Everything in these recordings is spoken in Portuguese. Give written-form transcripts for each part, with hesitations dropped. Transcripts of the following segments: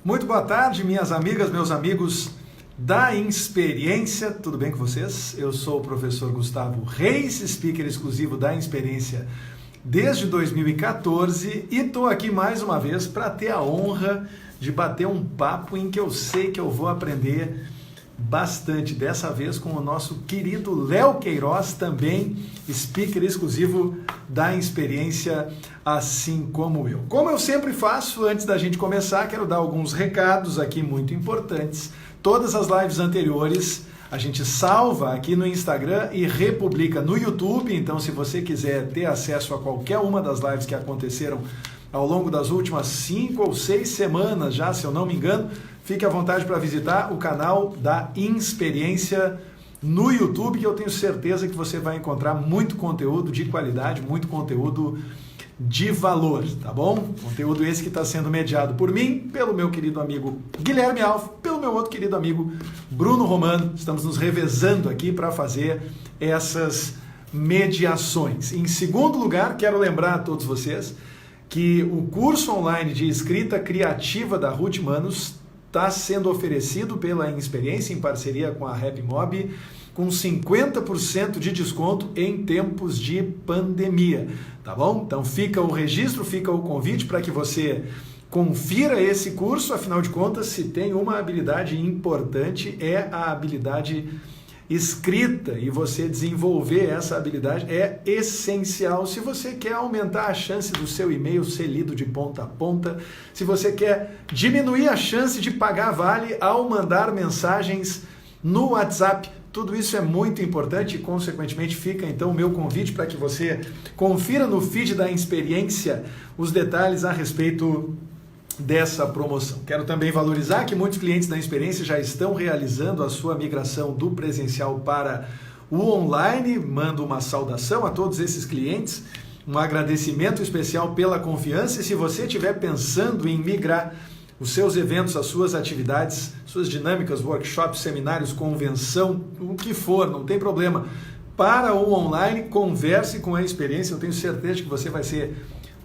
Muito boa tarde, minhas amigas, meus amigos da Insperiência. Tudo bem com vocês? Eu sou o professor Gustavo Reis, speaker exclusivo da Insperiência desde 2014 e estou aqui mais uma vez para ter a honra de bater um papo em que eu sei que eu vou aprender bastante, dessa vez com o nosso querido Léo Queiroz, também speaker exclusivo da Insperiência, assim como eu. Como eu sempre faço, antes da gente começar, quero dar alguns recados aqui muito importantes. Todas as lives anteriores a gente salva aqui no Instagram e republica no YouTube, então se você quiser ter acesso a qualquer uma das lives que aconteceram ao longo das últimas 5 ou 6 semanas já, se eu não me engano, fique à vontade para visitar o canal da Insperiência no YouTube, que eu tenho certeza que você vai encontrar muito conteúdo de qualidade, muito conteúdo de valor, tá bom? Conteúdo esse que está sendo mediado por mim, pelo meu querido amigo Guilherme Alves, pelo meu outro querido amigo Bruno Romano. Estamos nos revezando aqui para fazer essas mediações. Em segundo lugar, quero lembrar a todos vocês que o curso online de escrita criativa da Ruth Manos está sendo oferecido pela Insperiência em parceria com a Happy Mob, com 50% de desconto em tempos de pandemia, tá bom? Então fica o registro, fica o convite para que você confira esse curso. Afinal de contas, se tem uma habilidade importante, é a habilidade escrita, e você desenvolver essa habilidade é essencial se você quer aumentar a chance do seu e-mail ser lido de ponta a ponta, se você quer diminuir a chance de pagar vale ao mandar mensagens no WhatsApp. Tudo isso é muito importante e, consequentemente, fica então o meu convite para que você confira no feed da Insperiência os detalhes a respeito dessa promoção. Quero também valorizar que muitos clientes da Insperiência já estão realizando a sua migração do presencial para o online. Mando uma saudação a todos esses clientes, um agradecimento especial pela confiança, e se você estiver pensando em migrar os seus eventos, as suas atividades, suas dinâmicas, workshops, seminários, convenção, o que for, não tem problema, para o online, converse com a Insperiência. Eu tenho certeza de que você vai ser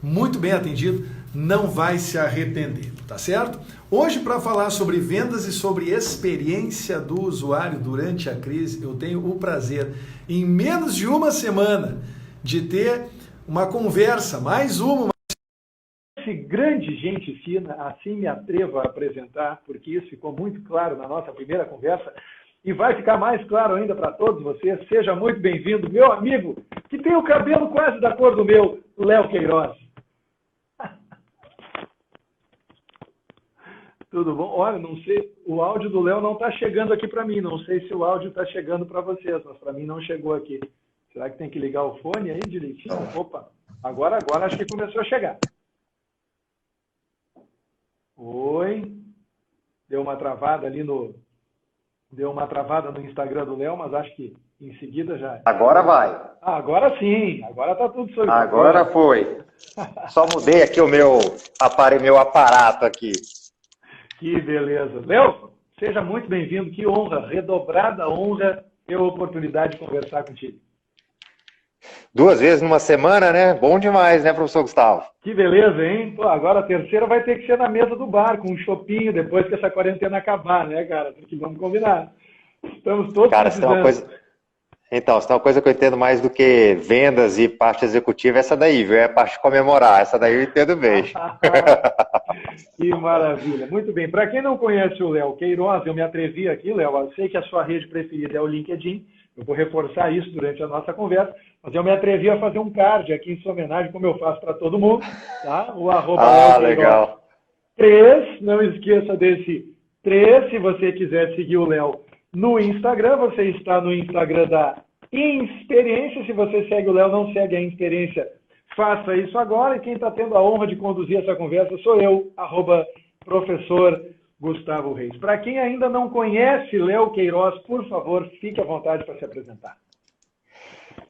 muito bem atendido, não vai se arrepender, tá certo? Hoje, para falar sobre vendas e sobre experiência do usuário durante a crise, eu tenho o prazer, em menos de uma semana, de ter uma conversa, mais uma grande gente fina, assim me atrevo a apresentar, porque isso ficou muito claro na nossa primeira conversa e vai ficar mais claro ainda para todos vocês. Seja muito bem-vindo, meu amigo, que tem o cabelo quase da cor do meu, Léo Queiroz. Tudo bom? Olha, não sei, o áudio do Léo não está chegando aqui para mim, não sei se o áudio está chegando para vocês, mas para mim não chegou aqui. Será que tem que ligar o fone aí direitinho? Opa, agora acho que começou a chegar. Oi, deu uma travada no Instagram do Léo, mas acho que em seguida já. Agora vai. Ah, agora sim, agora tá tudo sobre. Agora foi. Só mudei aqui o meu aparato aqui. Que beleza. Léo, seja muito bem-vindo, que honra, redobrada honra ter a oportunidade de conversar contigo. 2 vezes numa semana, né? Bom demais, né, professor Gustavo? Que beleza, hein? Pô, agora a terceira vai ter que ser na mesa do bar, com um chopinho, depois que essa quarentena acabar, né, cara? Porque vamos combinar. Estamos todos precisando. Então, se tem uma coisa que eu entendo mais do que vendas e parte executiva, é essa daí, viu? É a parte de comemorar. Essa daí eu entendo bem. Que maravilha. Muito bem. Para quem não conhece o Léo Queiroz, eu me atrevi aqui, Léo, eu sei que a sua rede preferida é o LinkedIn. Eu vou reforçar isso durante a nossa conversa, mas eu me atrevi a fazer um card aqui em sua homenagem, como eu faço para todo mundo, tá? O @Léo legal. 3, não esqueça desse 3, se você quiser seguir o Léo no Instagram, você está no Instagram da Insperiência. Se você segue o Léo, não segue a Insperiência, faça isso agora. E quem está tendo a honra de conduzir essa conversa sou eu, @professor Gustavo Reis. Para quem ainda não conhece Léo Queiroz, por favor, fique à vontade para se apresentar.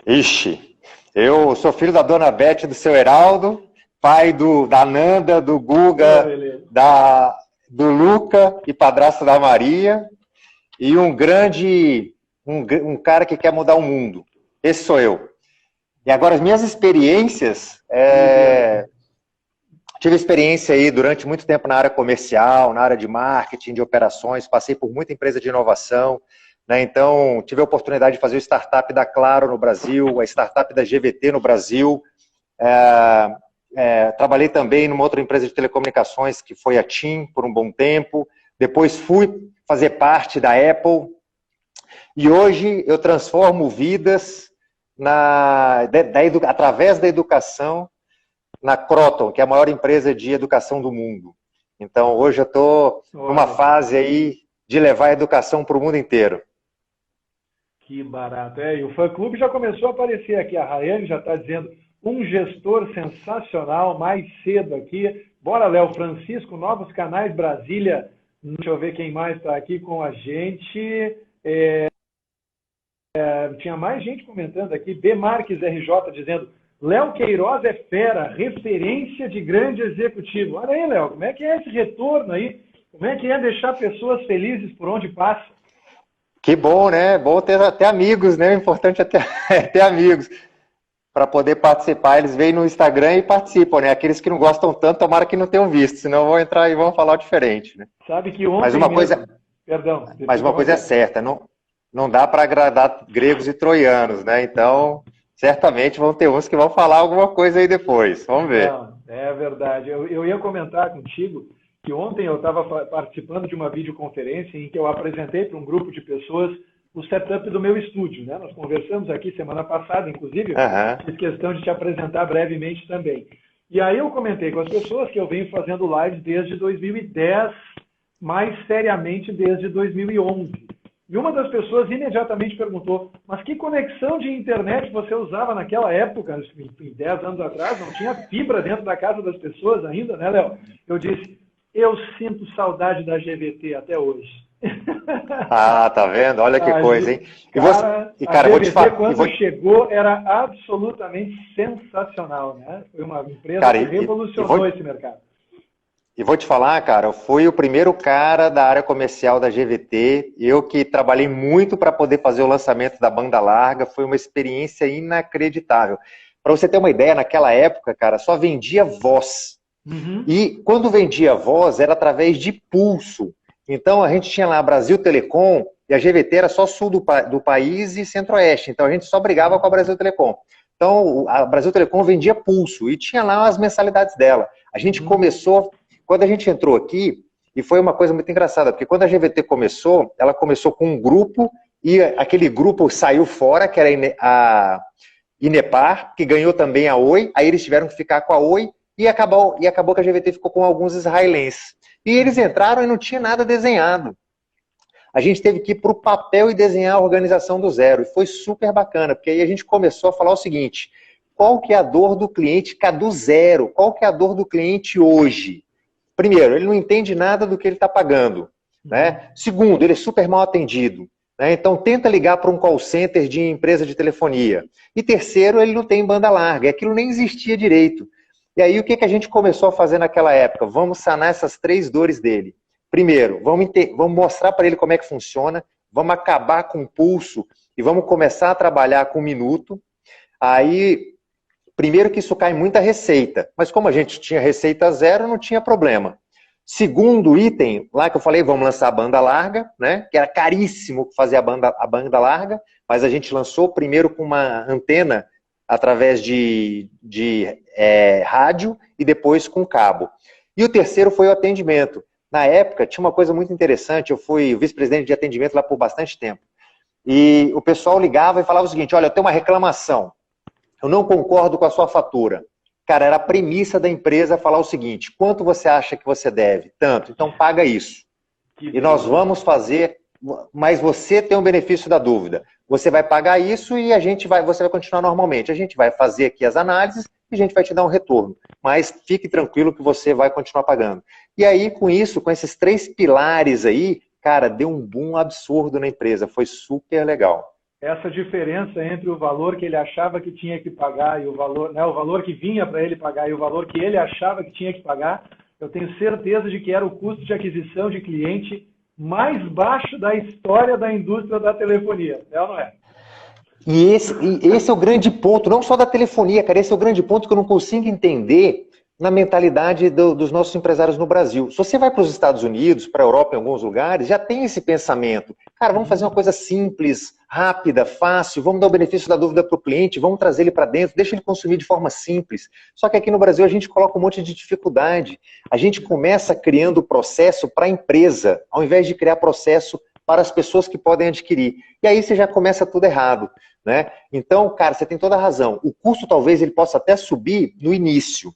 Ixi, eu sou filho da dona Bete e do seu Heraldo, pai da Nanda, do Guga, do Luca e padrasto da Maria, e um cara que quer mudar o mundo. Esse sou eu. E agora, as minhas experiências, Tive experiência aí durante muito tempo na área comercial, na área de marketing, de operações, passei por muita empresa de inovação, né? Então, tive a oportunidade de fazer o startup da Claro no Brasil, a startup da GVT no Brasil. Trabalhei também numa outra empresa de telecomunicações, que foi a TIM, por um bom tempo. Depois fui fazer parte da Apple. E hoje eu transformo vidas através da educação na Croton, que é a maior empresa de educação do mundo. Então, hoje eu estou numa fase aí de levar a educação para o mundo inteiro. Que barato. E o fã-clube já começou a aparecer aqui. A Rayane já está dizendo, um gestor sensacional, mais cedo aqui. Bora, Léo. Francisco, Novos Canais Brasília. Deixa eu ver quem mais está aqui com a gente. Tinha mais gente comentando aqui. B. Marques RJ dizendo, Léo Queiroz é fera, referência de grande executivo. Olha aí, Léo, como é que é esse retorno aí? Como é que é deixar pessoas felizes por onde passa? Que bom, né? Bom ter até amigos, né? O importante é ter amigos para poder participar. Eles vêm no Instagram e participam, né? Aqueles que não gostam tanto, tomara que não tenham visto, senão vão entrar e vão falar diferente, né? Sabe que ontem Mas uma coisa é certa, não dá para agradar gregos e troianos, né? Então, certamente vão ter uns que vão falar alguma coisa aí depois. Vamos ver. Não, é verdade. Eu ia comentar contigo que ontem eu estava participando de uma videoconferência em que eu apresentei para um grupo de pessoas o setup do meu estúdio, né? Nós conversamos aqui semana passada, inclusive, fiz questão de te apresentar brevemente também. E aí eu comentei com as pessoas que eu venho fazendo lives desde 2010, mais seriamente desde 2011. E uma das pessoas imediatamente perguntou, mas que conexão de internet você usava naquela época, 10 anos atrás, não tinha fibra dentro da casa das pessoas ainda, né, Léo? Eu disse, eu sinto saudade da GVT até hoje. Ah, tá vendo? Olha que coisa, hein? A GVT, quando chegou, era absolutamente sensacional, né? Foi uma empresa que revolucionou esse mercado. E vou te falar, cara, eu fui o primeiro cara da área comercial da GVT, eu que trabalhei muito para poder fazer o lançamento da banda larga, foi uma experiência inacreditável. Para você ter uma ideia, naquela época, cara, só vendia voz. E quando vendia voz, era através de pulso. Então, a gente tinha lá a Brasil Telecom, e a GVT era só sul do país e centro-oeste. Então, a gente só brigava com a Brasil Telecom. Então, a Brasil Telecom vendia pulso, e tinha lá as mensalidades dela. A gente começou... Quando a gente entrou aqui, e foi uma coisa muito engraçada, porque quando a GVT começou, ela começou com um grupo, e aquele grupo saiu fora, que era a Inepar, que ganhou também a Oi, aí eles tiveram que ficar com a Oi, e acabou que a GVT ficou com alguns israelenses. E eles entraram e não tinha nada desenhado. A gente teve que ir para o papel e desenhar a organização do zero, e foi super bacana, porque aí a gente começou a falar o seguinte, qual que é a dor do cliente do zero? Qual que é a dor do cliente hoje? Primeiro, ele não entende nada do que ele está pagando, né? Segundo, ele é super mal atendido, né? Então, tenta ligar para um call center de empresa de telefonia. E terceiro, ele não tem banda larga, aquilo nem existia direito. E aí, o que a gente começou a fazer naquela época? Vamos sanar essas 3 dores dele. Primeiro, vamos mostrar para ele como é que funciona, vamos acabar com o pulso e vamos começar a trabalhar com minuto. Aí... Primeiro que isso cai muita receita, mas como a gente tinha receita zero, não tinha problema. Segundo item, lá que eu falei, vamos lançar a banda larga, né? Que era caríssimo fazer a banda larga, mas a gente lançou primeiro com uma antena através de rádio e depois com cabo. E o terceiro foi o atendimento. Na época, tinha uma coisa muito interessante, eu fui vice-presidente de atendimento lá por bastante tempo. E o pessoal ligava e falava o seguinte, olha, eu tenho uma reclamação. Eu não concordo com a sua fatura. Cara, era a premissa da empresa falar o seguinte, quanto você acha que você deve? Tanto, então paga isso. E nós vamos fazer, mas você tem o benefício da dúvida. Você vai pagar isso e você vai continuar normalmente. A gente vai fazer aqui as análises e a gente vai te dar um retorno. Mas fique tranquilo que você vai continuar pagando. E aí, com isso, com esses 3 pilares aí, cara, deu um boom absurdo na empresa. Foi super legal. Essa diferença entre o valor que ele achava que tinha que pagar e o valor, né, o valor que vinha para ele pagar e o valor que ele achava que tinha que pagar, eu tenho certeza de que era o custo de aquisição de cliente mais baixo da história da indústria da telefonia. É ou não é? E esse é o grande ponto, não só da telefonia, cara, esse é o grande ponto que eu não consigo entender na mentalidade dos nossos empresários no Brasil. Se você vai para os Estados Unidos, para a Europa, em alguns lugares, já tem esse pensamento. Cara, vamos fazer uma coisa simples, rápida, fácil, vamos dar o benefício da dúvida para o cliente, vamos trazer ele para dentro, deixa ele consumir de forma simples. Só que aqui no Brasil a gente coloca um monte de dificuldade. A gente começa criando o processo para a empresa, ao invés de criar processo para as pessoas que podem adquirir. E aí você já começa tudo errado, né? Então, cara, você tem toda a razão. O custo talvez ele possa até subir no início,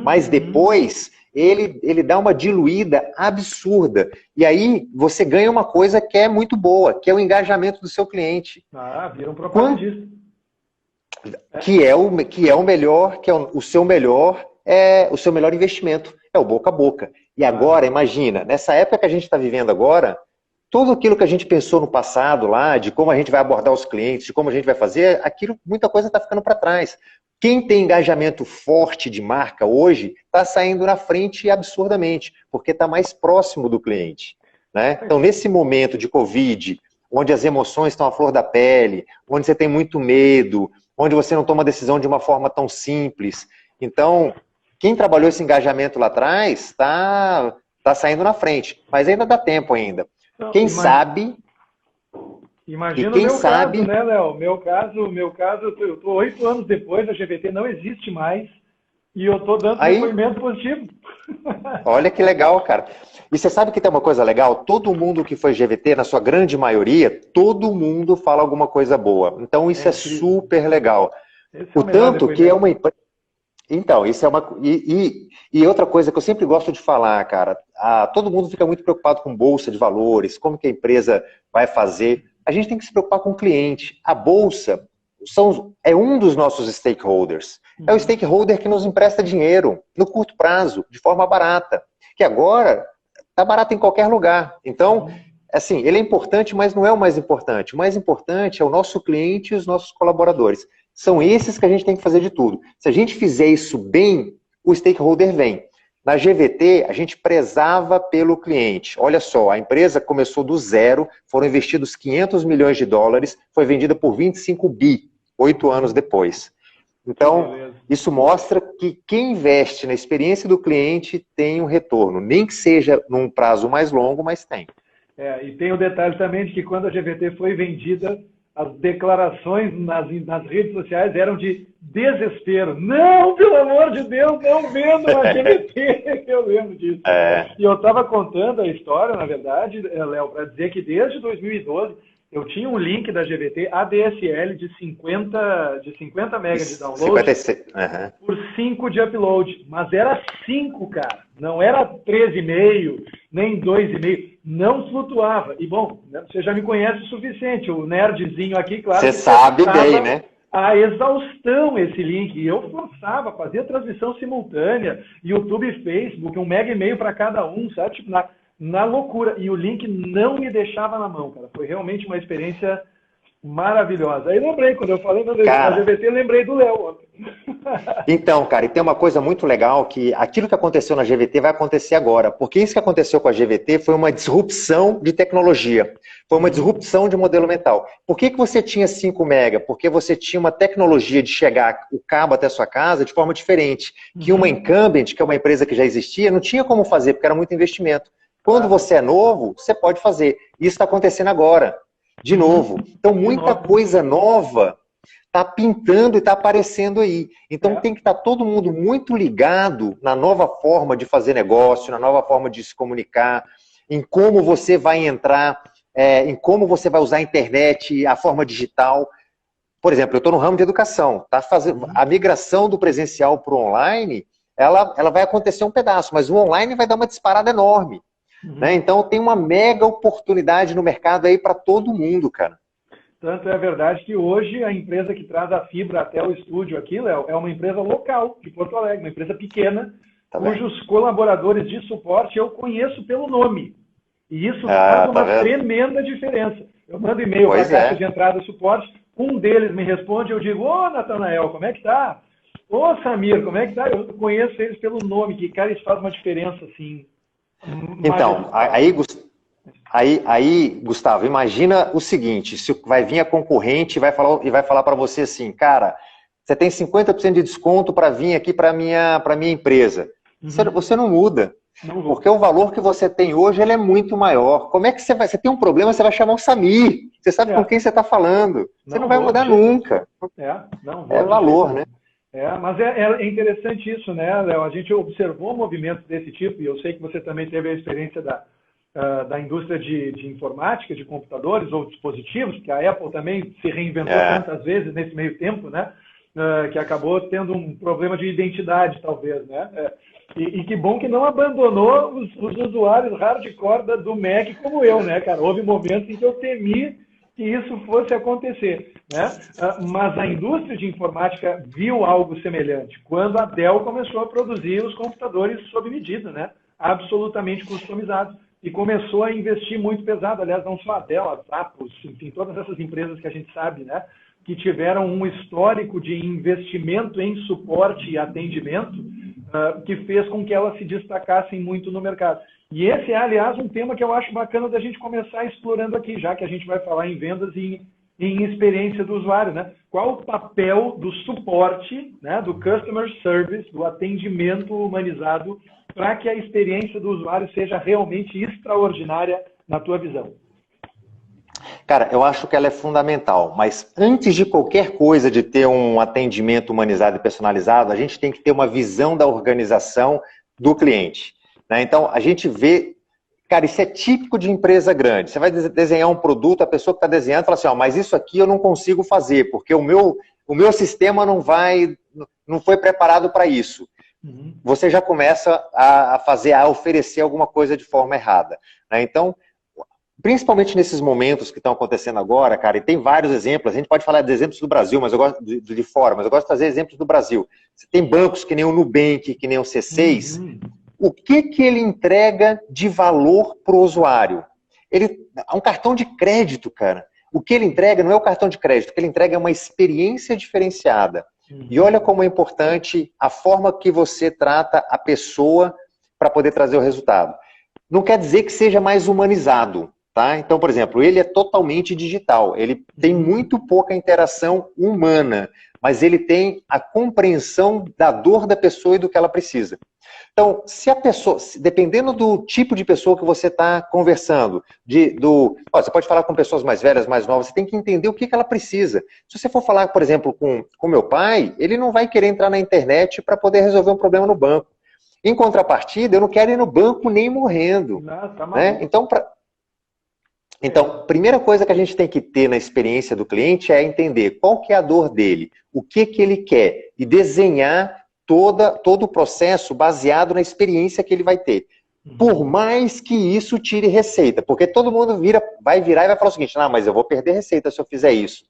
mas depois ele dá uma diluída absurda. E aí você ganha uma coisa que é muito boa, que é o engajamento do seu cliente. Vira um propagandista. Que é o melhor, que é o seu melhor investimento, é o boca a boca. E agora, imagina, nessa época que a gente está vivendo agora, tudo aquilo que a gente pensou no passado lá, de como a gente vai abordar os clientes, de como a gente vai fazer, muita coisa está ficando para trás. Quem tem engajamento forte de marca hoje está saindo na frente absurdamente, porque está mais próximo do cliente, né? Então, nesse momento de Covid, onde as emoções estão à flor da pele, onde você tem muito medo, onde você não toma decisão de uma forma tão simples. Então, quem trabalhou esse engajamento lá atrás está saindo na frente, mas ainda dá tempo ainda. Então, quem sabe... Imagina o meu caso, né, Léo? Meu caso, eu estou 8 anos depois, a GVT não existe mais e eu estou dando depoimento positivo. Olha que legal, cara. E você sabe que tem uma coisa legal? Todo mundo que foi GVT, na sua grande maioria, todo mundo fala alguma coisa boa. Então isso é super legal. O tanto que é uma empresa... Então, isso é uma... E outra coisa que eu sempre gosto de falar, cara, todo mundo fica muito preocupado com bolsa de valores, como que a empresa vai fazer. A gente tem que se preocupar com o cliente. A bolsa é um dos nossos stakeholders. É o stakeholder que nos empresta dinheiro no curto prazo, de forma barata. Que agora está barato em qualquer lugar. Então, assim, ele é importante, mas não é o mais importante. O mais importante é o nosso cliente e os nossos colaboradores. São esses que a gente tem que fazer de tudo. Se a gente fizer isso bem, o stakeholder vem. Na GVT, a gente prezava pelo cliente. Olha só, a empresa começou do zero, foram investidos 500 milhões de dólares, foi vendida por 25 bi, 8 anos depois. Então, isso mostra que quem investe na experiência do cliente tem um retorno, nem que seja num prazo mais longo, mas tem. E tem o detalhe também de que quando a GVT foi vendida, as declarações nas redes sociais eram de desespero. Não, pelo amor de Deus, não vendo a GVT. Eu lembro disso. E eu estava contando a história, na verdade, Léo, para dizer que desde 2012 eu tinha um link da GVT ADSL de 50 mega de download 56. Por 5 de upload. Mas era 5, cara. Não era 13,5, nem 2,5. Não flutuava. E, bom, você já me conhece o suficiente. O nerdzinho aqui, claro... Você sabe bem, né? A exaustão esse link. E eu forçava, fazia transmissão simultânea, YouTube e Facebook, 1,5 mega para cada um, sabe? Tipo, na loucura. E o link não me deixava na mão, cara. Foi realmente uma experiência maravilhosa. Aí lembrei, quando eu falei da GVT, lembrei do Léo. Então, cara, e tem uma coisa muito legal, que aquilo que aconteceu na GVT vai acontecer agora. Porque isso que aconteceu com a GVT foi uma disrupção de tecnologia. Foi uma disrupção de modelo mental. Por que você tinha 5 mega? Porque você tinha uma tecnologia de chegar o cabo até a sua casa de forma diferente. Que uma incumbent, que é uma empresa que já existia, não tinha como fazer, porque era muito investimento. Quando você é novo, você pode fazer. Isso está acontecendo agora. De novo. Então, muita coisa nova está pintando e está aparecendo aí. Então, tem que estar todo mundo muito ligado na nova forma de fazer negócio, na nova forma de se comunicar, em como você vai entrar, em como você vai usar a internet, a forma digital. Por exemplo, eu estou no ramo de educação. A migração do presencial para o online, ela vai acontecer um pedaço, mas o online vai dar uma disparada enorme. Né? Então tem uma mega oportunidade no mercado aí para todo mundo, cara. Tanto é verdade que hoje a empresa que traz a fibra até o estúdio aqui, Léo, é uma empresa local de Porto Alegre, uma empresa pequena, cujos colaboradores de suporte eu conheço pelo nome. E isso faz uma tremenda diferença. Eu mando e-mail para a caixa de entrada suporte, um deles me responde, eu digo, ô Natanael, como é que tá? Ô Samir, como é que tá? Eu conheço eles pelo nome, que cara, isso faz uma diferença assim. Então, aí, Gustavo, imagina o seguinte, se vai vir a concorrente e vai falar para você assim, cara, Você tem 50% de desconto para vir aqui para minha empresa. Você não muda. Porque o valor que você tem hoje ele é muito maior. Como é que você vai? Você tem um problema, você vai chamar o Samir. Você sabe com quem você está falando. Você não vai mudar nunca. É valor, né? Mas é interessante isso, né, Léo? A gente observou movimentos desse tipo, e eu sei que você também teve a experiência da indústria de informática, de computadores ou dispositivos, que a Apple também se reinventou tantas vezes nesse meio tempo, né? Que acabou tendo um problema de identidade, talvez, né? E que bom que não abandonou os usuários hardcore do Mac como eu, né, cara? Houve momentos em que eu temi que isso fosse acontecer, né? Mas a indústria de informática viu algo semelhante quando a Dell começou a produzir os computadores sob medida, né? Absolutamente customizados. E começou a investir muito pesado. Aliás, não só a Dell, a Zappos, enfim, todas essas empresas que a gente sabe, né? Que tiveram um histórico de investimento em suporte e atendimento que fez com que elas se destacassem muito no mercado. E esse é, aliás, um tema que eu acho bacana da gente começar explorando aqui, já que a gente vai falar em vendas e em experiência do usuário, né? Qual o papel do suporte, né, do customer service, do atendimento humanizado, para que a experiência do usuário seja realmente extraordinária na tua visão? Cara, eu acho que ela é fundamental, mas antes de qualquer coisa de ter um atendimento humanizado e personalizado, a gente tem que ter uma visão da organização do cliente, né? Então, a gente vê, cara, isso é típico de empresa grande. Você vai desenhar um produto, a pessoa que está desenhando fala assim, mas isso aqui eu não consigo fazer, porque o meu sistema não foi preparado para isso. Você já começa a oferecer alguma coisa de forma errada, né? Então, principalmente nesses momentos que estão acontecendo agora, cara, e tem vários exemplos, a gente pode falar de exemplos do Brasil, mas eu gosto de fora, mas eu gosto de trazer exemplos do Brasil. Você tem bancos que nem o Nubank, que nem o C6, o que ele entrega de valor para o usuário? Ele é um cartão de crédito, cara. O que ele entrega não é o cartão de crédito, o que ele entrega é uma experiência diferenciada. E olha como é importante a forma que você trata a pessoa para poder trazer o resultado. Não quer dizer que seja mais humanizado. Tá? Então, por exemplo, ele é totalmente digital, ele tem muito pouca interação humana, mas ele tem a compreensão da dor da pessoa e do que ela precisa. Então, se a pessoa, dependendo do tipo de pessoa que você está conversando, você pode falar com pessoas mais velhas, mais novas, você tem que entender o que ela precisa. Se você for falar, por exemplo, com meu pai, ele não vai querer entrar na internet para poder resolver um problema no banco. Em contrapartida, eu não quero ir no banco nem morrendo. Não, tá né? Então, primeira coisa que a gente tem que ter na experiência do cliente é entender qual que é a dor dele, o que ele quer, e desenhar todo o processo baseado na experiência que ele vai ter. Por mais que isso tire receita, porque todo mundo vai virar e vai falar o seguinte, mas eu vou perder receita se eu fizer isso.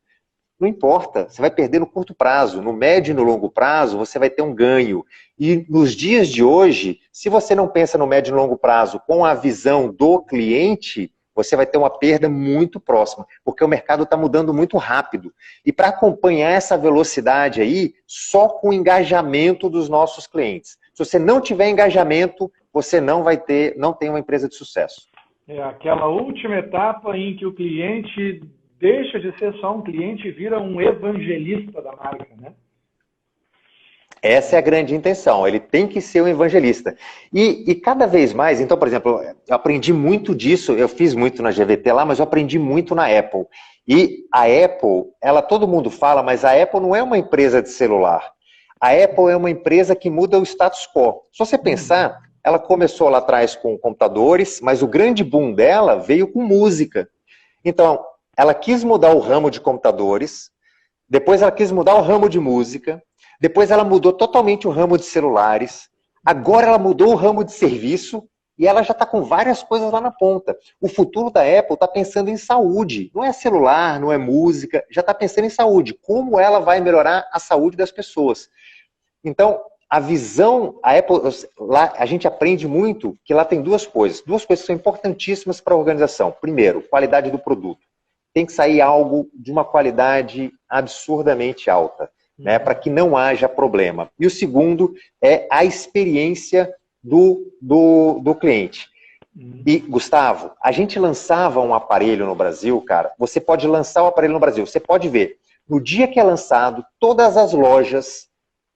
Não importa, você vai perder no curto prazo, no médio e no longo prazo você vai ter um ganho. E nos dias de hoje, se você não pensa no médio e no longo prazo com a visão do cliente, você vai ter uma perda muito próxima, porque o mercado está mudando muito rápido. E para acompanhar essa velocidade aí, só com o engajamento dos nossos clientes. Se você não tiver engajamento, você não tem uma empresa de sucesso. É aquela última etapa em que o cliente deixa de ser só um cliente e vira um evangelista da marca, né? Essa é a grande intenção, ele tem que ser um evangelista. E cada vez mais, então, por exemplo, eu aprendi muito disso, eu fiz muito na GVT lá, mas eu aprendi muito na Apple. E a Apple, todo mundo fala, mas a Apple não é uma empresa de celular. A Apple é uma empresa que muda o status quo. Se você pensar, ela começou lá atrás com computadores, mas o grande boom dela veio com música. Então, ela quis mudar o ramo de computadores, depois ela quis mudar o ramo de música, depois ela mudou totalmente o ramo de celulares, agora ela mudou o ramo de serviço e ela já está com várias coisas lá na ponta. O futuro da Apple está pensando em saúde, não é celular, não é música, já está pensando em saúde, como ela vai melhorar a saúde das pessoas. Então, a visão, a Apple, lá a gente aprende muito que lá tem duas coisas que são importantíssimas para a organização. Primeiro, qualidade do produto. Tem que sair algo de uma qualidade absurdamente alta, né, para que não haja problema. E o segundo é a experiência do cliente. E, Gustavo, a gente lançava um aparelho no Brasil, cara, você pode lançar o aparelho no Brasil, você pode ver, No dia que é lançado, todas as lojas...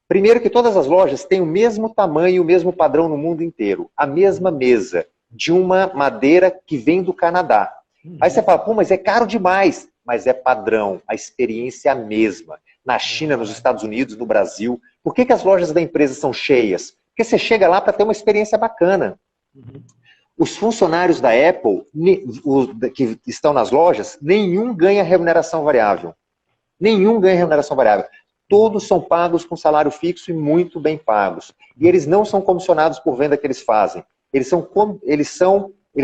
Primeiro que todas as lojas têm o mesmo tamanho e o mesmo padrão no mundo inteiro. A mesma mesa, de uma madeira que vem do Canadá. Aí você fala, pô, mas é caro demais. Mas é padrão, a experiência é a mesma. Na China, nos Estados Unidos, no Brasil. Por que as lojas da empresa são cheias? Porque você chega lá para ter uma experiência bacana. Os funcionários da Apple, que estão nas lojas, nenhum ganha remuneração variável. Nenhum ganha remuneração variável. Todos são pagos com salário fixo e muito bem pagos. E eles não são comissionados por venda que eles fazem. Eles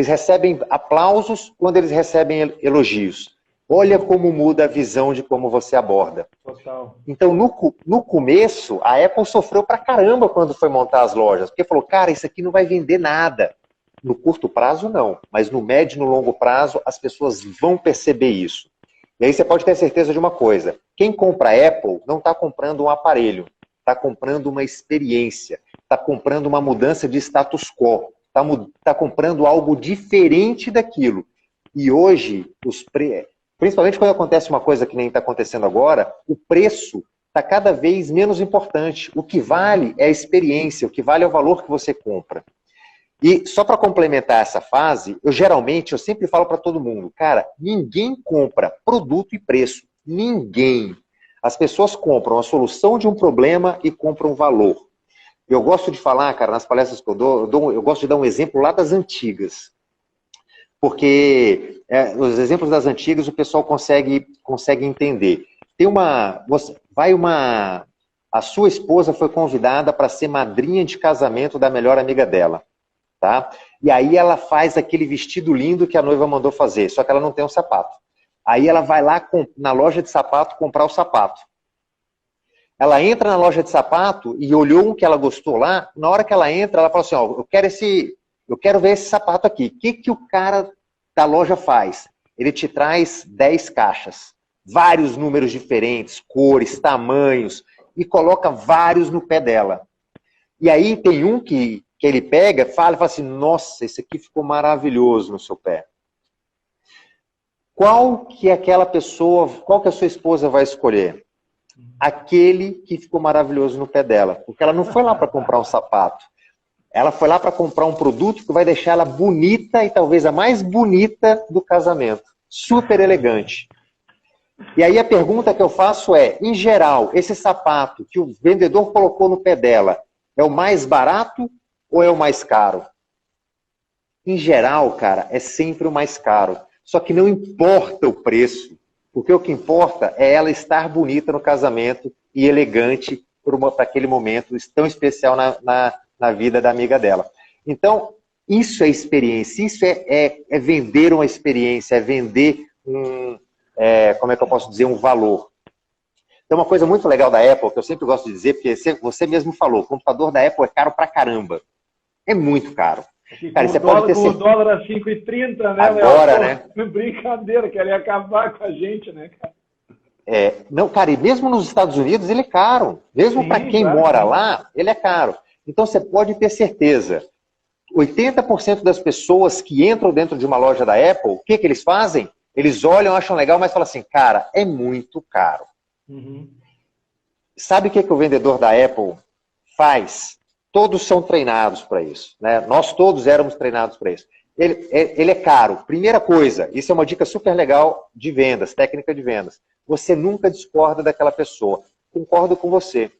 recebem aplausos quando eles recebem elogios. Olha como muda a visão de como você aborda. Total. Então, no começo, a Apple sofreu pra caramba quando foi montar as lojas. Porque falou, cara, isso aqui não vai vender nada. No curto prazo, não. Mas no médio e no longo prazo, as pessoas vão perceber isso. E aí você pode ter certeza de uma coisa. Quem compra Apple não está comprando um aparelho. Está comprando uma experiência. Está comprando uma mudança de status quo. Está comprando algo diferente daquilo. E hoje, principalmente quando acontece uma coisa que nem está acontecendo agora, o preço está cada vez menos importante. O que vale é a experiência, o que vale é o valor que você compra. E só para complementar essa fase, eu sempre falo para todo mundo, cara, ninguém compra produto e preço. Ninguém. As pessoas compram a solução de um problema e compram valor. Eu gosto de falar, cara, nas palestras que eu dou, eu gosto de dar um exemplo lá das antigas. Porque os exemplos das antigas o pessoal consegue entender. A sua esposa foi convidada para ser madrinha de casamento da melhor amiga dela. Tá? E aí ela faz aquele vestido lindo que a noiva mandou fazer, só que ela não tem um sapato. Aí ela vai lá na loja de sapato comprar o sapato. Ela entra na loja de sapato e olhou um que ela gostou lá. Na hora que ela entra, ela fala assim, ó, eu quero ver esse sapato aqui. O que o cara da loja faz? Ele te traz 10 caixas, vários números diferentes, cores, tamanhos, e coloca vários no pé dela. E aí tem um que ele pega, fala assim, nossa, esse aqui ficou maravilhoso no seu pé. Qual que a sua esposa vai escolher? Aquele que ficou maravilhoso no pé dela. Porque ela não foi lá para comprar um sapato. Ela foi lá para comprar um produto que vai deixar ela bonita e talvez a mais bonita do casamento. Super elegante. E aí a pergunta que eu faço é, em geral, esse sapato que o vendedor colocou no pé dela é o mais barato ou é o mais caro? Em geral, cara, é sempre o mais caro. Só que não importa o preço, porque o que importa é ela estar bonita no casamento e elegante para aquele momento tão especial na vida da amiga dela. Então, isso é experiência, isso é vender uma experiência, é vender como é que eu posso dizer, um valor. Então, uma coisa muito legal da Apple, que eu sempre gosto de dizer, porque você mesmo falou, o computador da Apple é caro pra caramba. É muito caro. Cara, você pode ter o dólar a 5,30, né? Agora, né? Brincadeira, que ela ia acabar com a gente, né, cara? Não, cara, e mesmo nos Estados Unidos ele é caro. Mesmo para quem mora lá, ele é caro. Então você pode ter certeza. 80% das pessoas que entram dentro de uma loja da Apple, o que eles fazem? Eles olham, acham legal, mas falam assim, cara, é muito caro. Uhum. Sabe o que o vendedor da Apple faz? Todos são treinados para isso, né? Nós todos éramos treinados para isso. Ele é caro. Primeira coisa, isso é uma dica super legal de vendas, técnica de vendas. Você nunca discorda daquela pessoa. Concordo com você.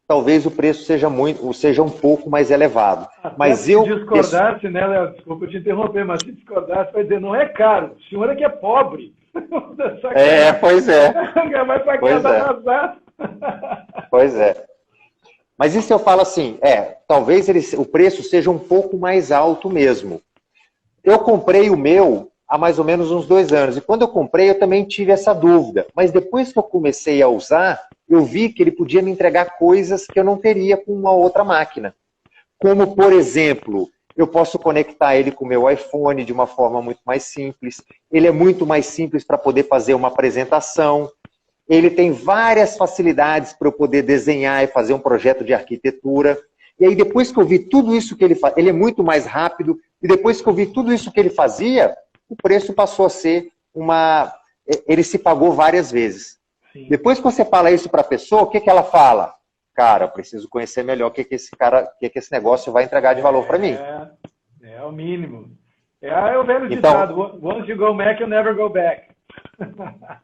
Talvez o preço seja um pouco mais elevado. Mas se discordasse, né, Léo? Desculpa te interromper, mas se discordasse, vai dizer, não é caro. O senhor é que é pobre. Pois é. Vai pra casa arrasar. Pois é. Mas isso eu falo assim, talvez o preço seja um pouco mais alto mesmo. Eu comprei o meu há mais ou menos uns 2 anos. E quando eu comprei, eu também tive essa dúvida. Mas depois que eu comecei a usar, eu vi que ele podia me entregar coisas que eu não teria com uma outra máquina. Como, por exemplo, eu posso conectar ele com o meu iPhone de uma forma muito mais simples. Ele é muito mais simples para poder fazer uma apresentação. Ele tem várias facilidades para eu poder desenhar e fazer um projeto de arquitetura. E aí, depois que eu vi tudo isso que ele faz, ele é muito mais rápido. E depois que eu vi tudo isso que ele fazia, o preço passou a ser ele se pagou várias vezes. Sim. Depois que você fala isso para a pessoa, o que, que ela fala? Cara, eu preciso conhecer melhor o que, que esse negócio vai entregar de valor para mim. É o mínimo. É o velho ditado, once you go Mac, you never go back.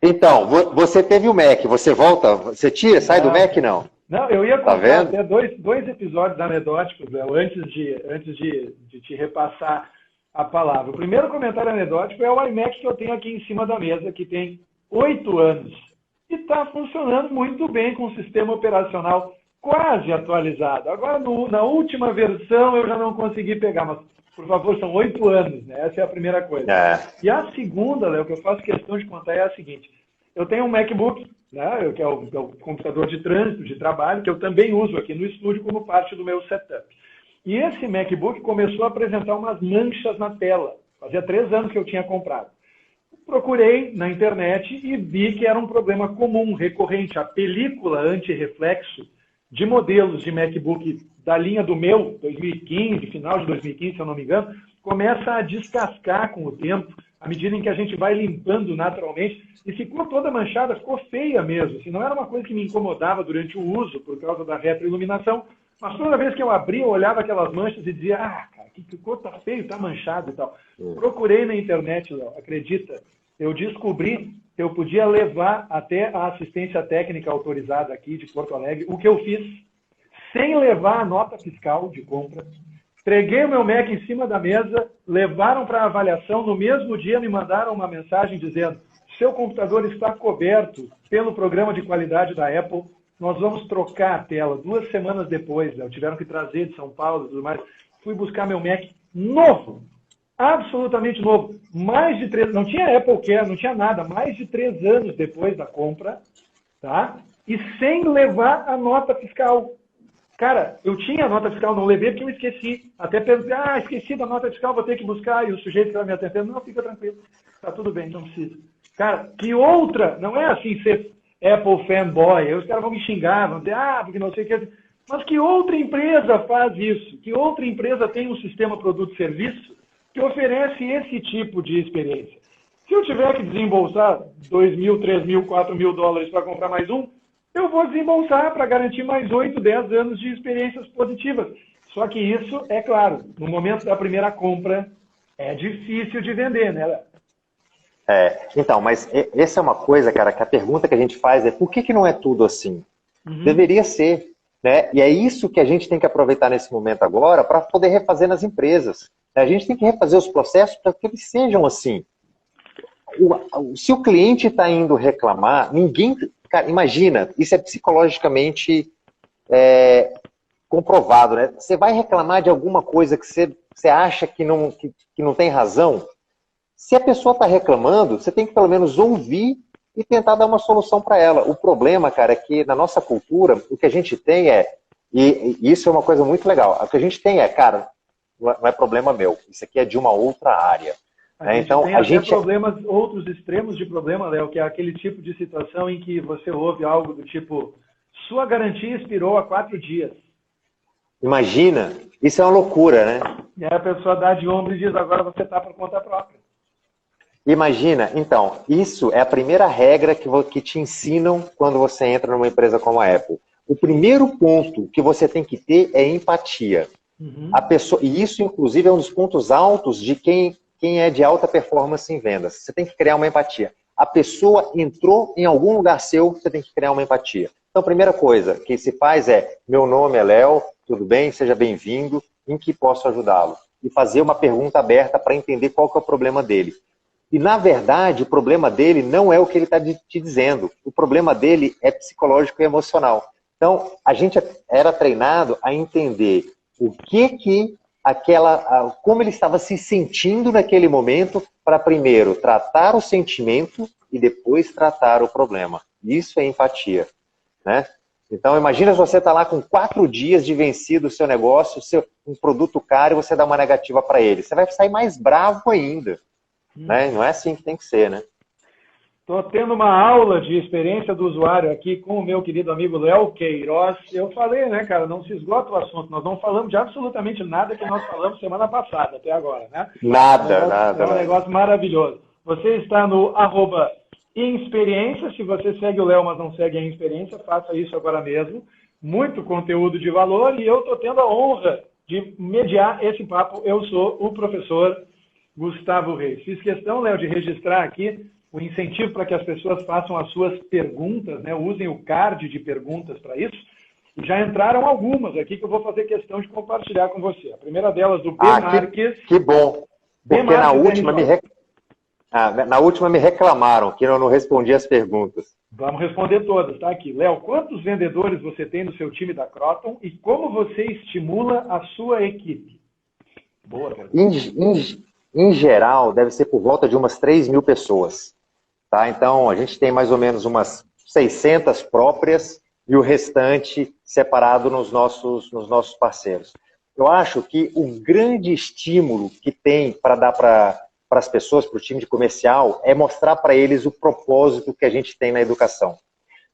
Então, você teve o Mac, você volta, você tira, sai do Mac, não? Não, eu ia contar até dois episódios anedóticos, Léo, antes de te repassar a palavra. O primeiro comentário anedótico é o iMac que eu tenho aqui em cima da mesa, que tem 8 anos. E está funcionando muito bem com o sistema operacional quase atualizado. Agora, na última versão, eu já não consegui pegar, mas, por favor, são 8 anos, né? Essa é a primeira coisa. E a segunda, Léo, que eu faço questão de contar é a seguinte. Eu tenho um MacBook, né, que é o computador de trânsito, de trabalho, que eu também uso aqui no estúdio como parte do meu setup. E esse MacBook começou a apresentar umas manchas na tela. Fazia 3 anos que eu tinha comprado. Procurei na internet e vi que era um problema comum, recorrente. A película anti-reflexo de modelos de MacBook da linha do meu, 2015, final de 2015, se eu não me engano, começa a descascar com o tempo, à medida em que a gente vai limpando naturalmente, e ficou toda manchada, ficou feia mesmo. Assim, não era uma coisa que me incomodava durante o uso, por causa da retroiluminação, mas toda vez que eu abria, eu olhava aquelas manchas e dizia, cara, que ficou, tá feio, tá manchado e tal. Procurei na internet, Léo, acredita, eu descobri que eu podia levar até a assistência técnica autorizada aqui de Porto Alegre, o que eu fiz, sem levar a nota fiscal de compra. Entreguei o meu Mac em cima da mesa, levaram para avaliação, no mesmo dia me mandaram uma mensagem dizendo, seu computador está coberto pelo programa de qualidade da Apple, nós vamos trocar a tela. 2 semanas depois, tiveram que trazer de São Paulo e tudo mais, fui buscar meu Mac novo, absolutamente novo, mais de 3, não tinha Apple Care, não tinha nada, mais de 3 anos depois da compra, tá? E sem levar a nota fiscal. Cara, eu tinha a nota fiscal, não levei porque eu esqueci. Até pensei, esqueci da nota fiscal, vou ter que buscar. E o sujeito que vai me atendendo, não, fica tranquilo. Tá tudo bem, não precisa. Cara, que outra, não é assim ser Apple fanboy. Aí os caras vão me xingar, vão dizer, porque não sei o que. Mas que outra empresa faz isso? Que outra empresa tem um sistema produto-serviço que oferece esse tipo de experiência? Se eu tiver que desembolsar 2 mil, 3 mil, 4 mil dólares para comprar mais um, eu vou desembolsar para garantir mais 8, 10 anos de experiências positivas. Só que isso, é claro, no momento da primeira compra, é difícil de vender, né? Então, mas essa é uma coisa, cara, que a pergunta que a gente faz é por que não é tudo assim? Deveria ser, né? E é isso que a gente tem que aproveitar nesse momento agora para poder refazer nas empresas. A gente tem que refazer os processos para que eles sejam assim. Se o cliente está indo reclamar, ninguém... Cara, imagina, isso é psicologicamente comprovado, né? Você vai reclamar de alguma coisa que você acha que não tem razão. Se a pessoa está reclamando, você tem que pelo menos ouvir e tentar dar uma solução para ela. O problema, cara, é que na nossa cultura, o que a gente tem e isso é uma coisa muito legal, o que a gente tem cara, não é problema meu, isso aqui é de uma outra área. Então, a gente problemas, outros extremos de problema, Léo, que é aquele tipo de situação em que você ouve algo do tipo, sua garantia expirou há 4 dias. Imagina, isso é uma loucura, né? E aí a pessoa dá de ombro e diz, agora você está por conta própria. Imagina, então, isso é a primeira regra que te ensinam quando você entra numa empresa como a Apple. O primeiro ponto que você tem que ter é empatia. A pessoa, e isso, inclusive, é um dos pontos altos de quem é de alta performance em vendas. Você tem que criar uma empatia. A pessoa entrou em algum lugar seu, você tem que criar uma empatia. Então, a primeira coisa que se faz meu nome é Léo, tudo bem? Seja bem-vindo, em que posso ajudá-lo? E fazer uma pergunta aberta para entender qual que é o problema dele. E, na verdade, o problema dele não é o que ele está te dizendo. O problema dele é psicológico e emocional. Então, a gente era treinado a entender como ele estava se sentindo naquele momento para primeiro tratar o sentimento e depois tratar o problema. Isso é empatia, né? Então, imagina se você está lá com 4 dias de vencido o seu negócio, um produto caro, e você dá uma negativa para ele. Você vai sair mais bravo ainda, né? Não é assim que tem que ser, né? Estou tendo uma aula de experiência do usuário aqui com o meu querido amigo Léo Queiroz. Eu falei, né, cara, não se esgota o assunto. Nós não falamos de absolutamente nada que nós falamos semana passada, até agora, né? Nada. É um negócio maravilhoso. Você está no Inexperiência, se você segue o Léo, mas não segue a Inexperiência, faça isso agora mesmo. Muito conteúdo de valor e eu estou tendo a honra de mediar esse papo. Eu sou o professor Gustavo Reis. Fiz questão, Léo, de registrar aqui o incentivo para que as pessoas façam as suas perguntas, né? Usem o card de perguntas para isso. E já entraram algumas aqui que eu vou fazer questão de compartilhar com você. A primeira delas, do B. Marques. Que bom. Porque na última me reclamaram que eu não respondi as perguntas. Vamos responder todas, tá aqui. Léo, quantos vendedores você tem no seu time da Croton e como você estimula a sua equipe? Boa pergunta. Em geral, deve ser por volta de umas 3.000 pessoas. Tá? Então, a gente tem mais ou menos umas 600 próprias e o restante separado nos nossos parceiros. Eu acho que o grande estímulo que tem para dar para as pessoas, para o time de comercial, é mostrar para eles o propósito que a gente tem na educação.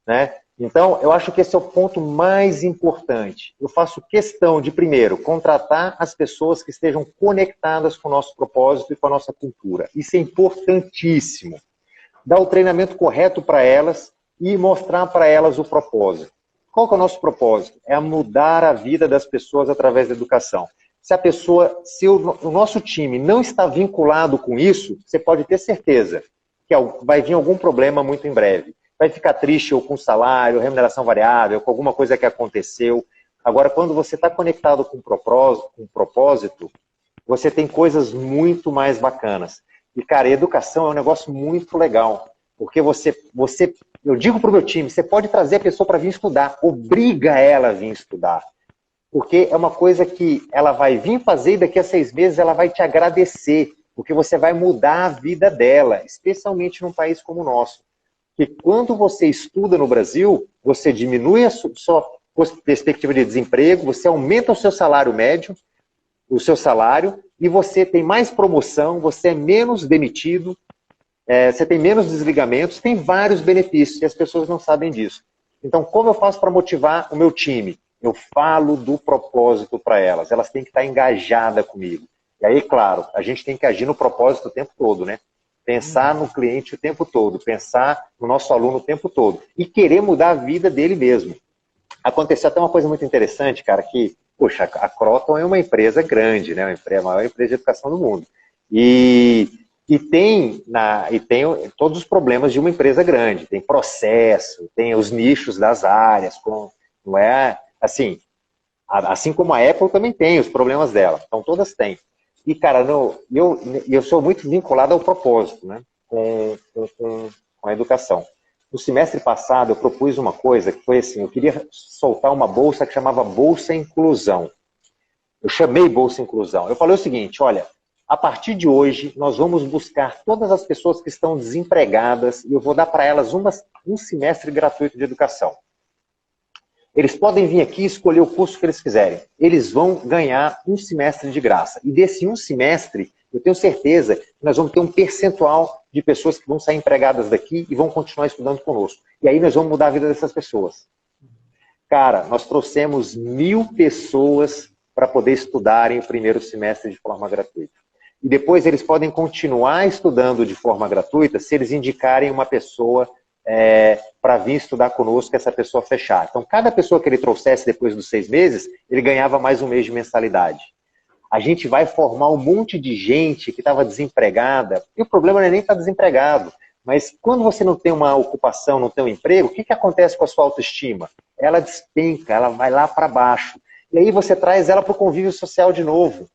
Né? Então, eu acho que esse é o ponto mais importante. Eu faço questão de, primeiro, contratar as pessoas que estejam conectadas com o nosso propósito e com a nossa cultura. Isso é importantíssimo. Dar o treinamento correto para elas e mostrar para elas o propósito. Qual que é o nosso propósito? É mudar a vida das pessoas através da educação. Se o nosso time não está vinculado com isso, você pode ter certeza que vai vir algum problema muito em breve. Vai ficar triste ou com salário, remuneração variável, com alguma coisa que aconteceu. Agora, quando você está conectado com propósito, você tem coisas muito mais bacanas. E, cara, a educação é um negócio muito legal. Porque eu digo para o meu time, você pode trazer a pessoa para vir estudar, obriga ela a vir estudar. Porque é uma coisa que ela vai vir fazer e daqui a 6 meses ela vai te agradecer, porque você vai mudar a vida dela, especialmente num país como o nosso. Que quando você estuda no Brasil, você diminui a sua perspectiva de desemprego, você aumenta o seu salário médio, o seu salário, e você tem mais promoção, você é menos demitido, você tem menos desligamentos, tem vários benefícios, e as pessoas não sabem disso. Então, como eu faço para motivar o meu time? Eu falo do propósito para elas, elas têm que estar engajadas comigo. E aí, claro, a gente tem que agir no propósito o tempo todo, né? Pensar no cliente o tempo todo, pensar no nosso aluno o tempo todo. E querer mudar a vida dele mesmo. Aconteceu até uma coisa muito interessante, cara, que, poxa, a Croton é uma empresa grande, né? A maior empresa de educação do mundo. E tem todos os problemas de uma empresa grande. Tem processo, tem os nichos das áreas, não é assim como a Apple também tem os problemas dela. Então todas têm. E, cara, eu sou muito vinculado ao propósito, né? Com a educação. No semestre passado, eu propus uma coisa que foi assim, eu queria soltar uma bolsa que chamava Bolsa Inclusão. Eu chamei Bolsa Inclusão. Eu falei o seguinte, olha, a partir de hoje, nós vamos buscar todas as pessoas que estão desempregadas e eu vou dar para elas um semestre gratuito de educação. Eles podem vir aqui e escolher o curso que eles quiserem. Eles vão ganhar um semestre de graça. E desse um semestre, eu tenho certeza que nós vamos ter um percentual de pessoas que vão sair empregadas daqui e vão continuar estudando conosco. E aí nós vamos mudar a vida dessas pessoas. Cara, nós trouxemos 1.000 pessoas para poder estudarem o primeiro semestre de forma gratuita. E depois eles podem continuar estudando de forma gratuita se eles indicarem uma pessoa para vir estudar conosco, essa pessoa fechar. Então, cada pessoa que ele trouxesse depois dos 6 meses, ele ganhava mais um mês de mensalidade. A gente vai formar um monte de gente que estava desempregada, e o problema não é nem estar desempregado, mas quando você não tem uma ocupação, não tem um emprego, o que acontece com a sua autoestima? Ela despenca, ela vai lá para baixo. E aí você traz ela para o convívio social de novo.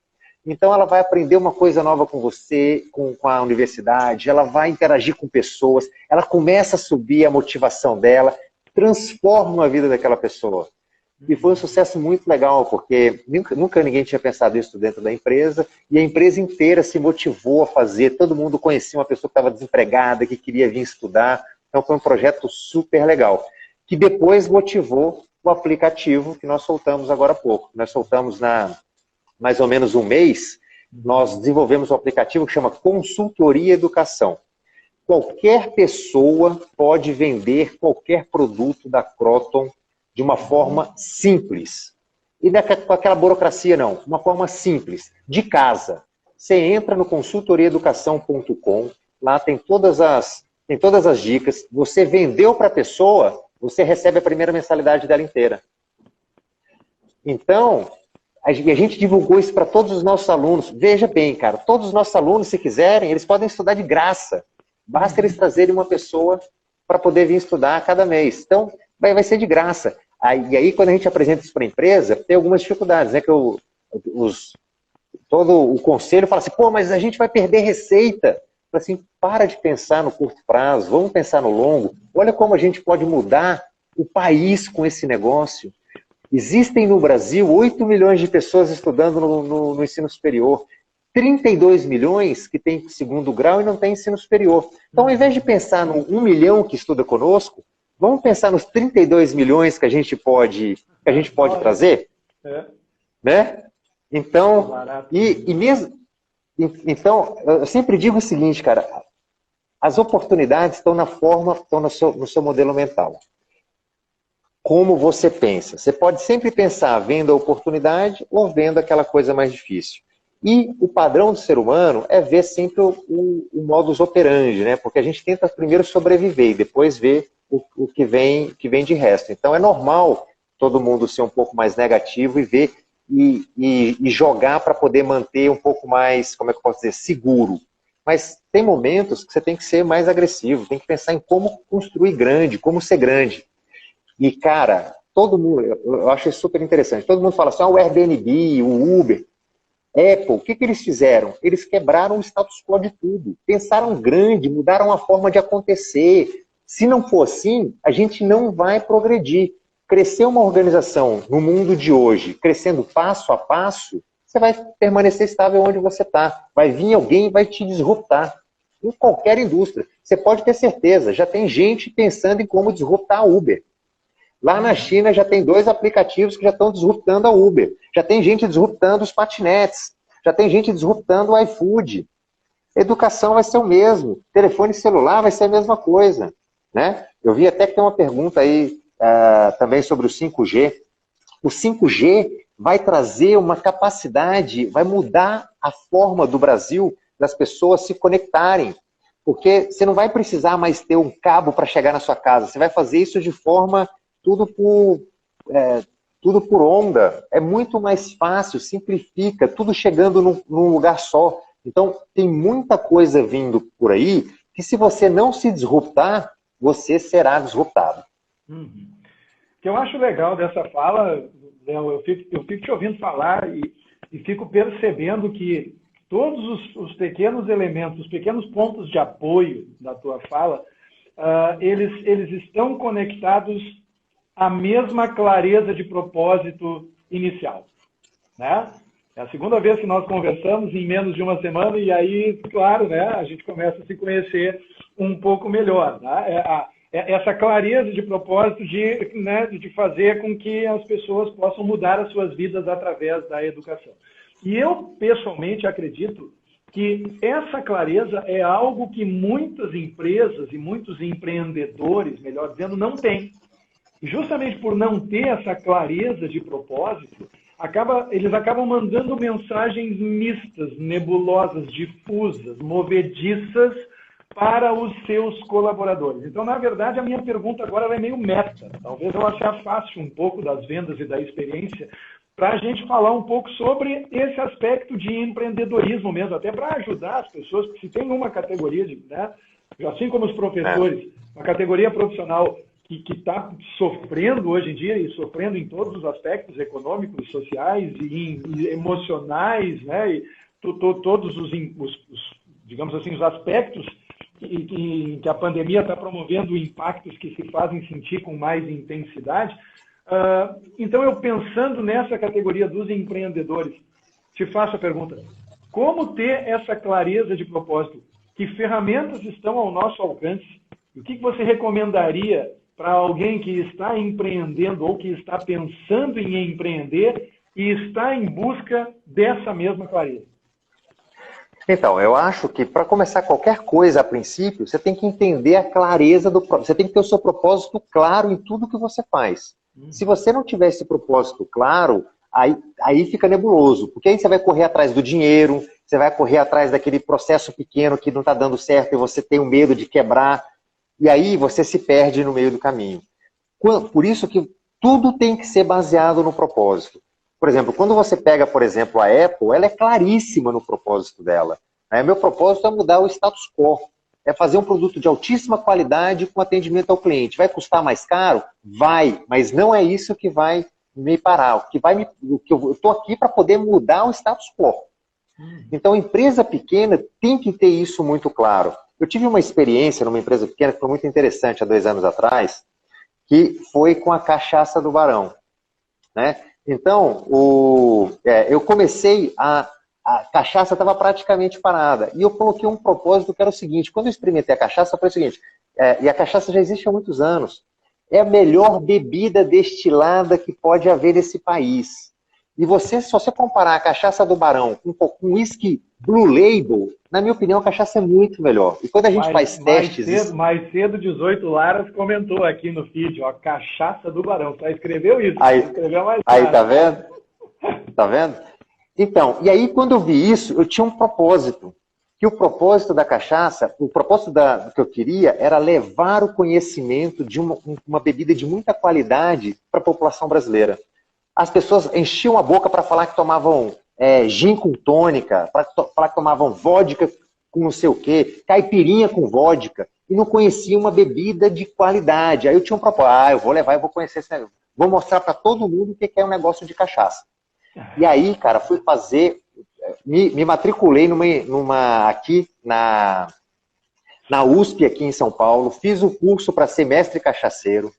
Então ela vai aprender uma coisa nova com você, com a universidade, ela vai interagir com pessoas, ela começa a subir a motivação dela, transforma a vida daquela pessoa. E foi um sucesso muito legal, porque nunca ninguém tinha pensado isso dentro da empresa, e a empresa inteira se motivou a fazer, todo mundo conhecia uma pessoa que estava desempregada, que queria vir estudar, então foi um projeto super legal, que depois motivou o aplicativo que nós soltamos agora há pouco. Nós soltamos mais ou menos um mês, nós desenvolvemos um aplicativo que chama Consultoria Educação. Qualquer pessoa pode vender qualquer produto da Croton de uma forma simples. E não é com aquela burocracia, não. Uma forma simples, de casa. Você entra no consultoriaeducação.com, lá tem todas as tem todas as dicas. Você vendeu para a pessoa, você recebe a primeira mensalidade dela inteira. Então, a gente divulgou isso para todos os nossos alunos. Veja bem, cara, todos os nossos alunos, se quiserem, eles podem estudar de graça. Basta eles trazerem uma pessoa para poder vir estudar cada mês. Então, vai ser de graça. E aí, quando a gente apresenta isso para a empresa, tem algumas dificuldades, né? Que todo o conselho fala assim, pô, mas a gente vai perder receita. Assim, para de pensar no curto prazo, vamos pensar no longo. Olha como a gente pode mudar o país com esse negócio. Existem no Brasil 8 milhões de pessoas estudando no ensino superior. 32 milhões que tem segundo grau e não tem ensino superior. Então, ao invés de pensar no 1 milhão que estuda conosco, vamos pensar nos 32 milhões que a gente pode trazer? Né? Então, então, eu sempre digo o seguinte, cara, as oportunidades estão no seu modelo mental. Como você pensa? Você pode sempre pensar vendo a oportunidade ou vendo aquela coisa mais difícil. E o padrão do ser humano é ver sempre o modus operandi, né? Porque a gente tenta primeiro sobreviver e depois ver o que vem de resto. Então é normal todo mundo ser um pouco mais negativo e ver e jogar para poder manter um pouco mais, como é que eu posso dizer, seguro. Mas tem momentos que você tem que ser mais agressivo, tem que pensar em como construir grande, como ser grande. E, cara, todo mundo, eu acho isso super interessante, todo mundo fala assim, o Airbnb, o Uber, Apple, o que eles fizeram? Eles quebraram o status quo de tudo, pensaram grande, mudaram a forma de acontecer. Se não for assim, a gente não vai progredir. Crescer uma organização no mundo de hoje, crescendo passo a passo, você vai permanecer estável onde você está. Vai vir alguém e vai te disruptar. Em qualquer indústria. Você pode ter certeza, já tem gente pensando em como disruptar a Uber. Lá na China já tem 2 aplicativos que já estão disruptando a Uber. Já tem gente disruptando os patinetes. Já tem gente disruptando o iFood. Educação vai ser o mesmo. Telefone celular vai ser a mesma coisa. Né? Eu vi até que tem uma pergunta aí também sobre o 5G. O 5G vai trazer uma capacidade, vai mudar a forma do Brasil das pessoas se conectarem. Porque você não vai precisar mais ter um cabo para chegar na sua casa. Você vai fazer isso de forma... tudo por onda, é muito mais fácil, simplifica, tudo chegando num lugar só. Então, tem muita coisa vindo por aí, que se você não se disruptar, você será disruptado. O que eu acho legal dessa fala, Léo, eu fico te ouvindo falar e fico percebendo que todos os pequenos elementos, os pequenos pontos de apoio da tua fala, eles estão conectados a mesma clareza de propósito inicial, né? É a segunda vez que nós conversamos em menos de uma semana e aí, claro, né, a gente começa a se conhecer um pouco melhor, né? Essa clareza de propósito de fazer com que as pessoas possam mudar as suas vidas através da educação. E eu, pessoalmente, acredito que essa clareza é algo que muitas empresas e muitos empreendedores, melhor dizendo, não têm. E justamente por não ter essa clareza de propósito, eles acabam mandando mensagens mistas, nebulosas, difusas, movediças para os seus colaboradores. Então, na verdade, a minha pergunta agora ela é meio meta. Talvez ela se afaste um pouco das vendas e da experiência para a gente falar um pouco sobre esse aspecto de empreendedorismo mesmo, até para ajudar as pessoas, porque se tem uma categoria, né, assim como os professores, uma categoria profissional que está sofrendo hoje em dia, e sofrendo em todos os aspectos econômicos, sociais e emocionais, né? E todos os, digamos assim, os aspectos que a pandemia está promovendo, impactos que se fazem sentir com mais intensidade. Então, eu pensando nessa categoria dos empreendedores, te faço a pergunta, como ter essa clareza de propósito? Que ferramentas estão ao nosso alcance? O que você recomendaria para alguém que está empreendendo ou que está pensando em empreender e está em busca dessa mesma clareza? Então, eu acho que para começar qualquer coisa a princípio, você tem que entender a clareza você tem que ter o seu propósito claro em tudo que você faz. Se você não tiver esse propósito claro, aí fica nebuloso, porque aí você vai correr atrás do dinheiro, você vai correr atrás daquele processo pequeno que não está dando certo e você tem o medo de quebrar. E aí você se perde no meio do caminho. Por isso que tudo tem que ser baseado no propósito. Por exemplo, quando você pega, por exemplo, a Apple, ela é claríssima no propósito dela. Meu propósito é mudar o status quo. É fazer um produto de altíssima qualidade com atendimento ao cliente. Vai custar mais caro? Vai, mas não é isso que vai me parar. Eu estou aqui para poder mudar o status quo. Então, a empresa pequena tem que ter isso muito claro. Eu tive uma experiência numa empresa pequena que foi muito interessante há 2 anos atrás, que foi com a cachaça do Barão. Né? Então, eu comecei a cachaça estava praticamente parada. E eu coloquei um propósito que era o seguinte, quando eu experimentei a cachaça, foi o seguinte, e a cachaça já existe há muitos anos, é a melhor bebida destilada que pode haver nesse país. E se você comparar a cachaça do Barão com whisky Blue Label, na minha opinião, a cachaça é muito melhor. E quando a gente faz testes... Mais cedo, 18 Laras comentou aqui no feed, ó, cachaça do Barão. Só escreveu isso. Escreveu mais aí, tá vendo? Tá vendo? Então, e aí quando eu vi isso, eu tinha um propósito. Que o propósito da cachaça, o propósito do que eu queria era levar o conhecimento de uma bebida de muita qualidade para a população brasileira. As pessoas enchiam a boca para falar que tomavam gin com tônica, para falar que tomavam vodka com não sei o quê, caipirinha com vodka, e não conheciam uma bebida de qualidade. Aí eu tinha um propósito, eu vou levar e vou conhecer esse negócio. Vou mostrar para todo mundo o que é um negócio de cachaça. E aí, cara, fui fazer, me matriculei aqui na USP, aqui em São Paulo, fiz o curso para ser mestre cachaceiro,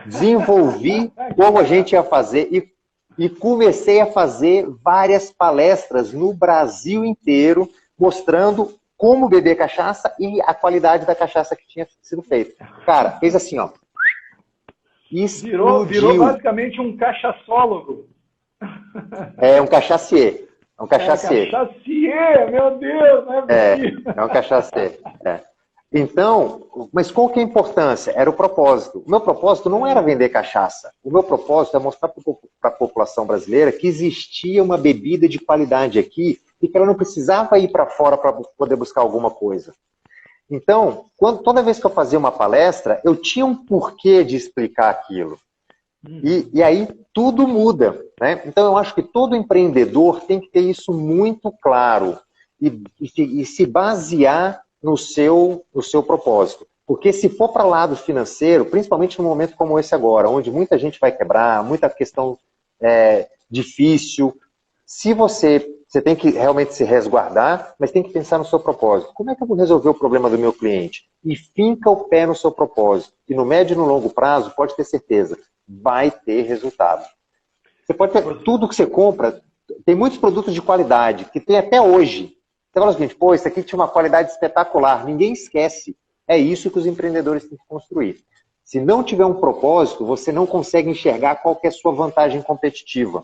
desenvolvi como a gente ia fazer e comecei a fazer várias palestras no Brasil inteiro, mostrando como beber cachaça e a qualidade da cachaça que tinha sido feita. Cara, fez assim, ó. Virou basicamente um cachaçólogo. Um cachacier. É um cachacier. Cachacier, meu Deus, não é possível. É um cachacier. Então, mas qual que é a importância? Era o propósito. O meu propósito não era vender cachaça. O meu propósito é mostrar para a população brasileira que existia uma bebida de qualidade aqui e que ela não precisava ir para fora para poder buscar alguma coisa. Então, toda vez que eu fazia uma palestra, eu tinha um porquê de explicar aquilo. E aí tudo muda. Né? Então, eu acho que todo empreendedor tem que ter isso muito claro e se basear no seu propósito. Porque se for para o lado financeiro, principalmente num momento como esse agora, onde muita gente vai quebrar, muita questão difícil, você tem que realmente se resguardar, mas tem que pensar no seu propósito. Como é que eu vou resolver o problema do meu cliente? E finca o pé no seu propósito. E no médio e no longo prazo, pode ter certeza, vai ter resultado. Você pode ter tudo que você compra, tem muitos produtos de qualidade, que tem até hoje. Você fala o seguinte, isso aqui tinha uma qualidade espetacular. Ninguém esquece. É isso que os empreendedores têm que construir. Se não tiver um propósito, você não consegue enxergar qual que é a sua vantagem competitiva.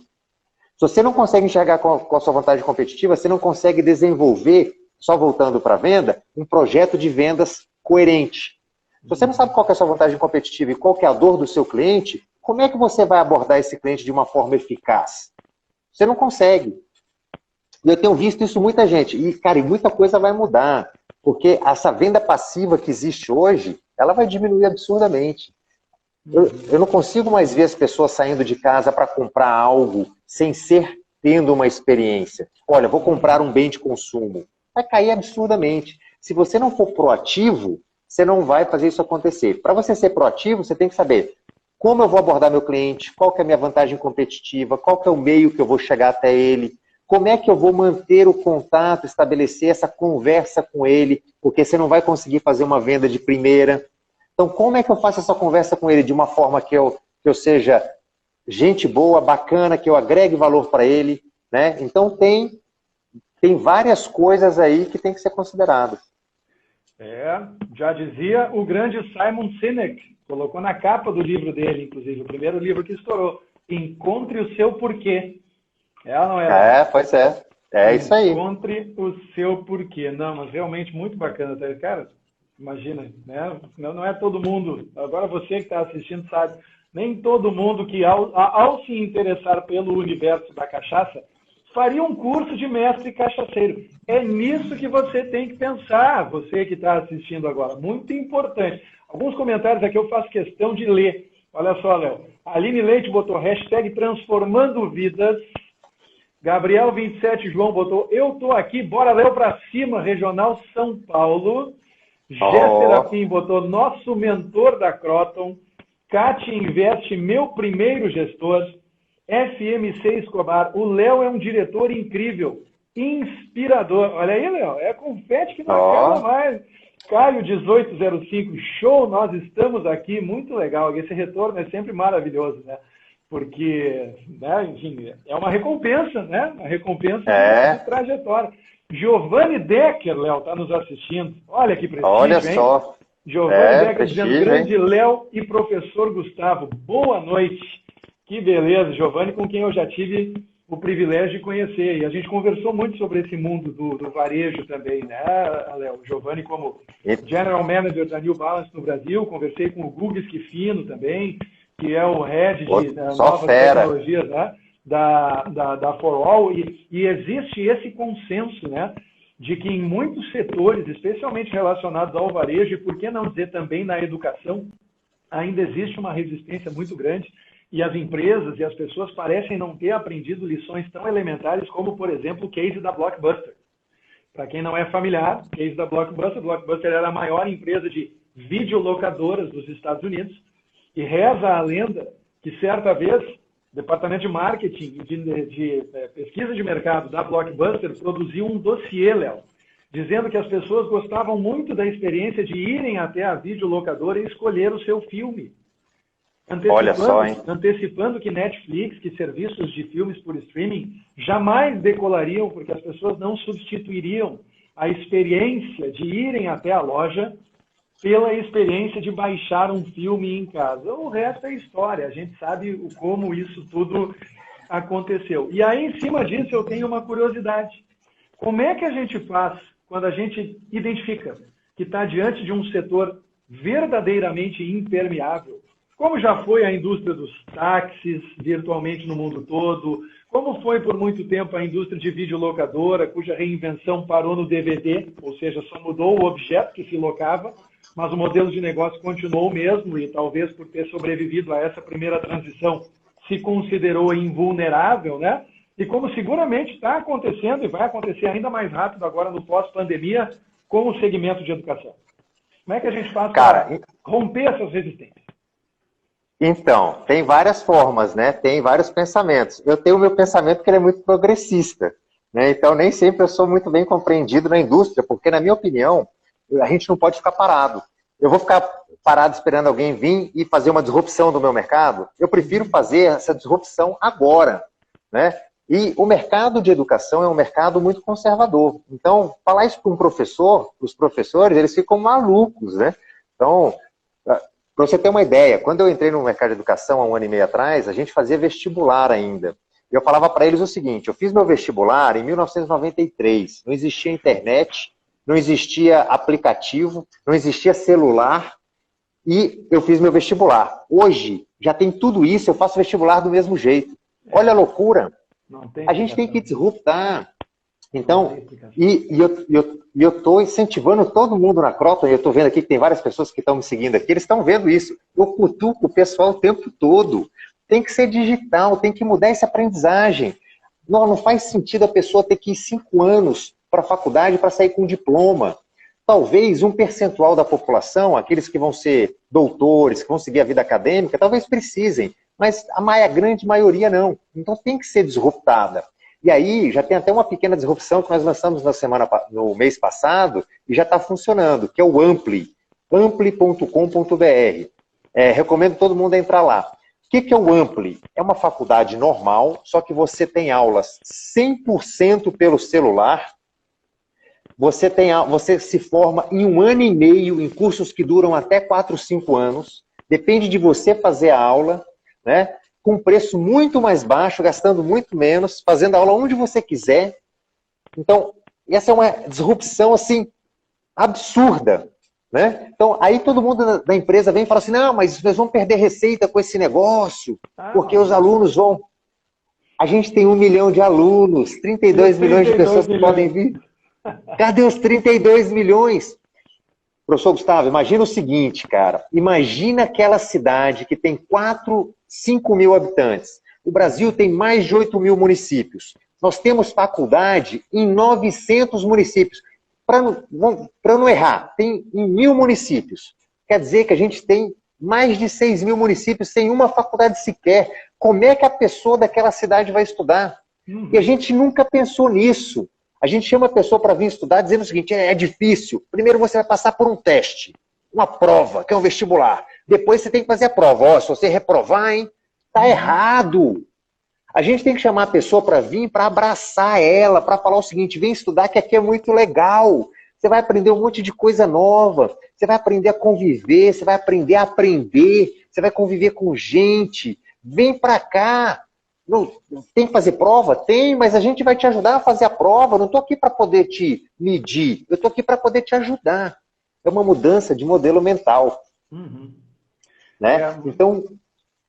Se você não consegue enxergar qual a sua vantagem competitiva, você não consegue desenvolver, só voltando para a venda, um projeto de vendas coerente. Se você não sabe qual que é a sua vantagem competitiva e qual que é a dor do seu cliente, como é que você vai abordar esse cliente de uma forma eficaz? Você não consegue. E eu tenho visto isso muita gente. E, cara, muita coisa vai mudar. Porque essa venda passiva que existe hoje, ela vai diminuir absurdamente. Eu não consigo mais ver as pessoas saindo de casa para comprar algo sem ser tendo uma experiência. Olha, vou comprar um bem de consumo. Vai cair absurdamente. Se você não for proativo, você não vai fazer isso acontecer. Para você ser proativo, você tem que saber como eu vou abordar meu cliente, qual que é a minha vantagem competitiva, qual que é o meio que eu vou chegar até ele, como é que eu vou manter o contato, estabelecer essa conversa com ele, porque você não vai conseguir fazer uma venda de primeira. Então, como é que eu faço essa conversa com ele de uma forma que eu seja gente boa, bacana, que eu agregue valor para ele, né? Então, tem várias coisas aí que tem que ser consideradas. Já dizia o grande Simon Sinek, colocou na capa do livro dele, inclusive, o primeiro livro que estourou, Encontre o Seu Porquê. Ela não é? Pois é. É isso aí. Encontre o seu porquê. Não, mas realmente muito bacana. Tá? Cara, imagina, né? Não é todo mundo. Agora você que está assistindo sabe, nem todo mundo que ao se interessar pelo universo da cachaça, faria um curso de mestre cachaceiro. É nisso que você tem que pensar, você que está assistindo agora. Muito importante. Alguns comentários aqui eu faço questão de ler. Olha só, Léo. Aline Leite botou hashtag transformando vidas. Gabriel 27 João botou eu tô aqui, bora Léo pra cima, Regional São Paulo. Jé Serafim botou nosso mentor da Croton. Cate Investe, meu primeiro gestor. FMC Escobar, o Léo é um diretor incrível, inspirador. Olha aí, Léo, é confete que não acaba mais. Caio 1805, show, nós estamos aqui, muito legal. Esse retorno é sempre maravilhoso, né? Porque, né, enfim, é uma recompensa, né? Uma recompensa de trajetória. Giovanni Decker, Léo, está nos assistindo. Olha que prestígio, olha só. Giovanni Decker dizendo, grande Léo e professor Gustavo, boa noite. Que beleza, Giovanni, com quem eu já tive o privilégio de conhecer. E a gente conversou muito sobre esse mundo do varejo também, né, Léo? Giovanni, como General Manager da New Balance no Brasil, conversei com o Guga Schifino também, que é o Head de novas tecnologias, né, da For All. E existe esse consenso, né, de que em muitos setores, especialmente relacionados ao varejo, e por que não dizer também na educação, ainda existe uma resistência muito grande. E as empresas e as pessoas parecem não ter aprendido lições tão elementares como, por exemplo, o case da Blockbuster. Para quem não é familiar, o case da Blockbuster, Blockbuster era a maior empresa de videolocadoras dos Estados Unidos, e reza a lenda que certa vez o departamento de marketing e de pesquisa de mercado da Blockbuster produziu um dossiê, Léo, dizendo que as pessoas gostavam muito da experiência de irem até a videolocadora e escolher o seu filme. Antecipando que Netflix, que serviços de filmes por streaming jamais decolariam, porque as pessoas não substituiriam a experiência de irem até a loja pela experiência de baixar um filme em casa. O resto é história, a gente sabe como isso tudo aconteceu. E aí, em cima disso, eu tenho uma curiosidade. Como é que a gente faz quando a gente identifica que está diante de um setor verdadeiramente impermeável, como já foi a indústria dos táxis virtualmente no mundo todo, como foi por muito tempo a indústria de videolocadora, cuja reinvenção parou no DVD, ou seja, só mudou o objeto que se locava, mas o modelo de negócio continuou o mesmo e talvez por ter sobrevivido a essa primeira transição se considerou invulnerável, né? E como seguramente está acontecendo e vai acontecer ainda mais rápido agora no pós-pandemia com o segmento de educação. Como é que a gente faz para romper essas resistências? Então, tem várias formas, né? Tem vários pensamentos. Eu tenho o meu pensamento que ele é muito progressista, né? Então, nem sempre eu sou muito bem compreendido na indústria, porque, na minha opinião, a gente não pode ficar parado. Eu vou ficar parado esperando alguém vir e fazer uma disrupção do meu mercado? Eu prefiro fazer essa disrupção agora, né? E o mercado de educação é um mercado muito conservador. Então, falar isso para um professor, os professores, eles ficam malucos, né? Então, para você ter uma ideia, quando eu entrei no mercado de educação há 1 ano e meio atrás, a gente fazia vestibular ainda. Eu falava para eles o seguinte, eu fiz meu vestibular em 1993, não existia internet, não existia aplicativo, não existia celular, e eu fiz meu vestibular. Hoje, já tem tudo isso, eu faço vestibular do mesmo jeito. Olha a loucura. A gente tem que disruptar. Então, eu estou incentivando todo mundo na Croton, eu estou vendo aqui que tem várias pessoas que estão me seguindo aqui, eles estão vendo isso. Eu cutuco o pessoal o tempo todo. Tem que ser digital, tem que mudar essa aprendizagem. Não faz sentido a pessoa ter que ir 5 anos para a faculdade para sair com um diploma. Talvez um percentual da população, aqueles que vão ser doutores, que vão seguir a vida acadêmica, talvez precisem, mas a grande maioria não. Então tem que ser disruptada. E aí, já tem até uma pequena disrupção que nós lançamos no mês passado e já está funcionando, que é o Ampli, ampli.com.br. Recomendo todo mundo entrar lá. O que é o Ampli? É uma faculdade normal, só que você tem aulas 100% pelo celular. Você se forma em 1 ano e meio em cursos que duram até 4, 5 anos. Depende de você fazer a aula, né? Com um preço muito mais baixo, gastando muito menos, fazendo a aula onde você quiser. Então, essa é uma disrupção, assim, absurda, né? Então, aí todo mundo da empresa vem e fala assim, não, mas nós vamos perder receita com esse negócio, porque os alunos vão... A gente tem 1 milhão de alunos, 32 milhões de pessoas que podem vir. Cadê os 32 milhões? Professor Gustavo, imagina o seguinte, cara. Imagina aquela cidade que tem 4, 5 mil habitantes. O Brasil tem mais de 8 mil municípios. Nós temos faculdade em 900 municípios. Para não errar, tem em 1.000 municípios. Quer dizer que a gente tem mais de 6 mil municípios sem uma faculdade sequer. Como é que a pessoa daquela cidade vai estudar? E a gente nunca pensou nisso. A gente chama a pessoa para vir estudar dizendo o seguinte, é difícil. Primeiro você vai passar por um teste, uma prova, que é um vestibular. Depois você tem que fazer a prova. Ó, se você reprovar, hein, tá errado. A gente tem que chamar a pessoa para vir, para abraçar ela, para falar o seguinte, vem estudar que aqui é muito legal. Você vai aprender um monte de coisa nova. Você vai aprender a conviver, você vai aprender a aprender. Você vai conviver com gente. Vem para cá. Não, tem que fazer prova? Tem, mas a gente vai te ajudar a fazer a prova. Eu não estou aqui para poder te medir, eu estou aqui para poder te ajudar. É uma mudança de modelo mental. Né? Então,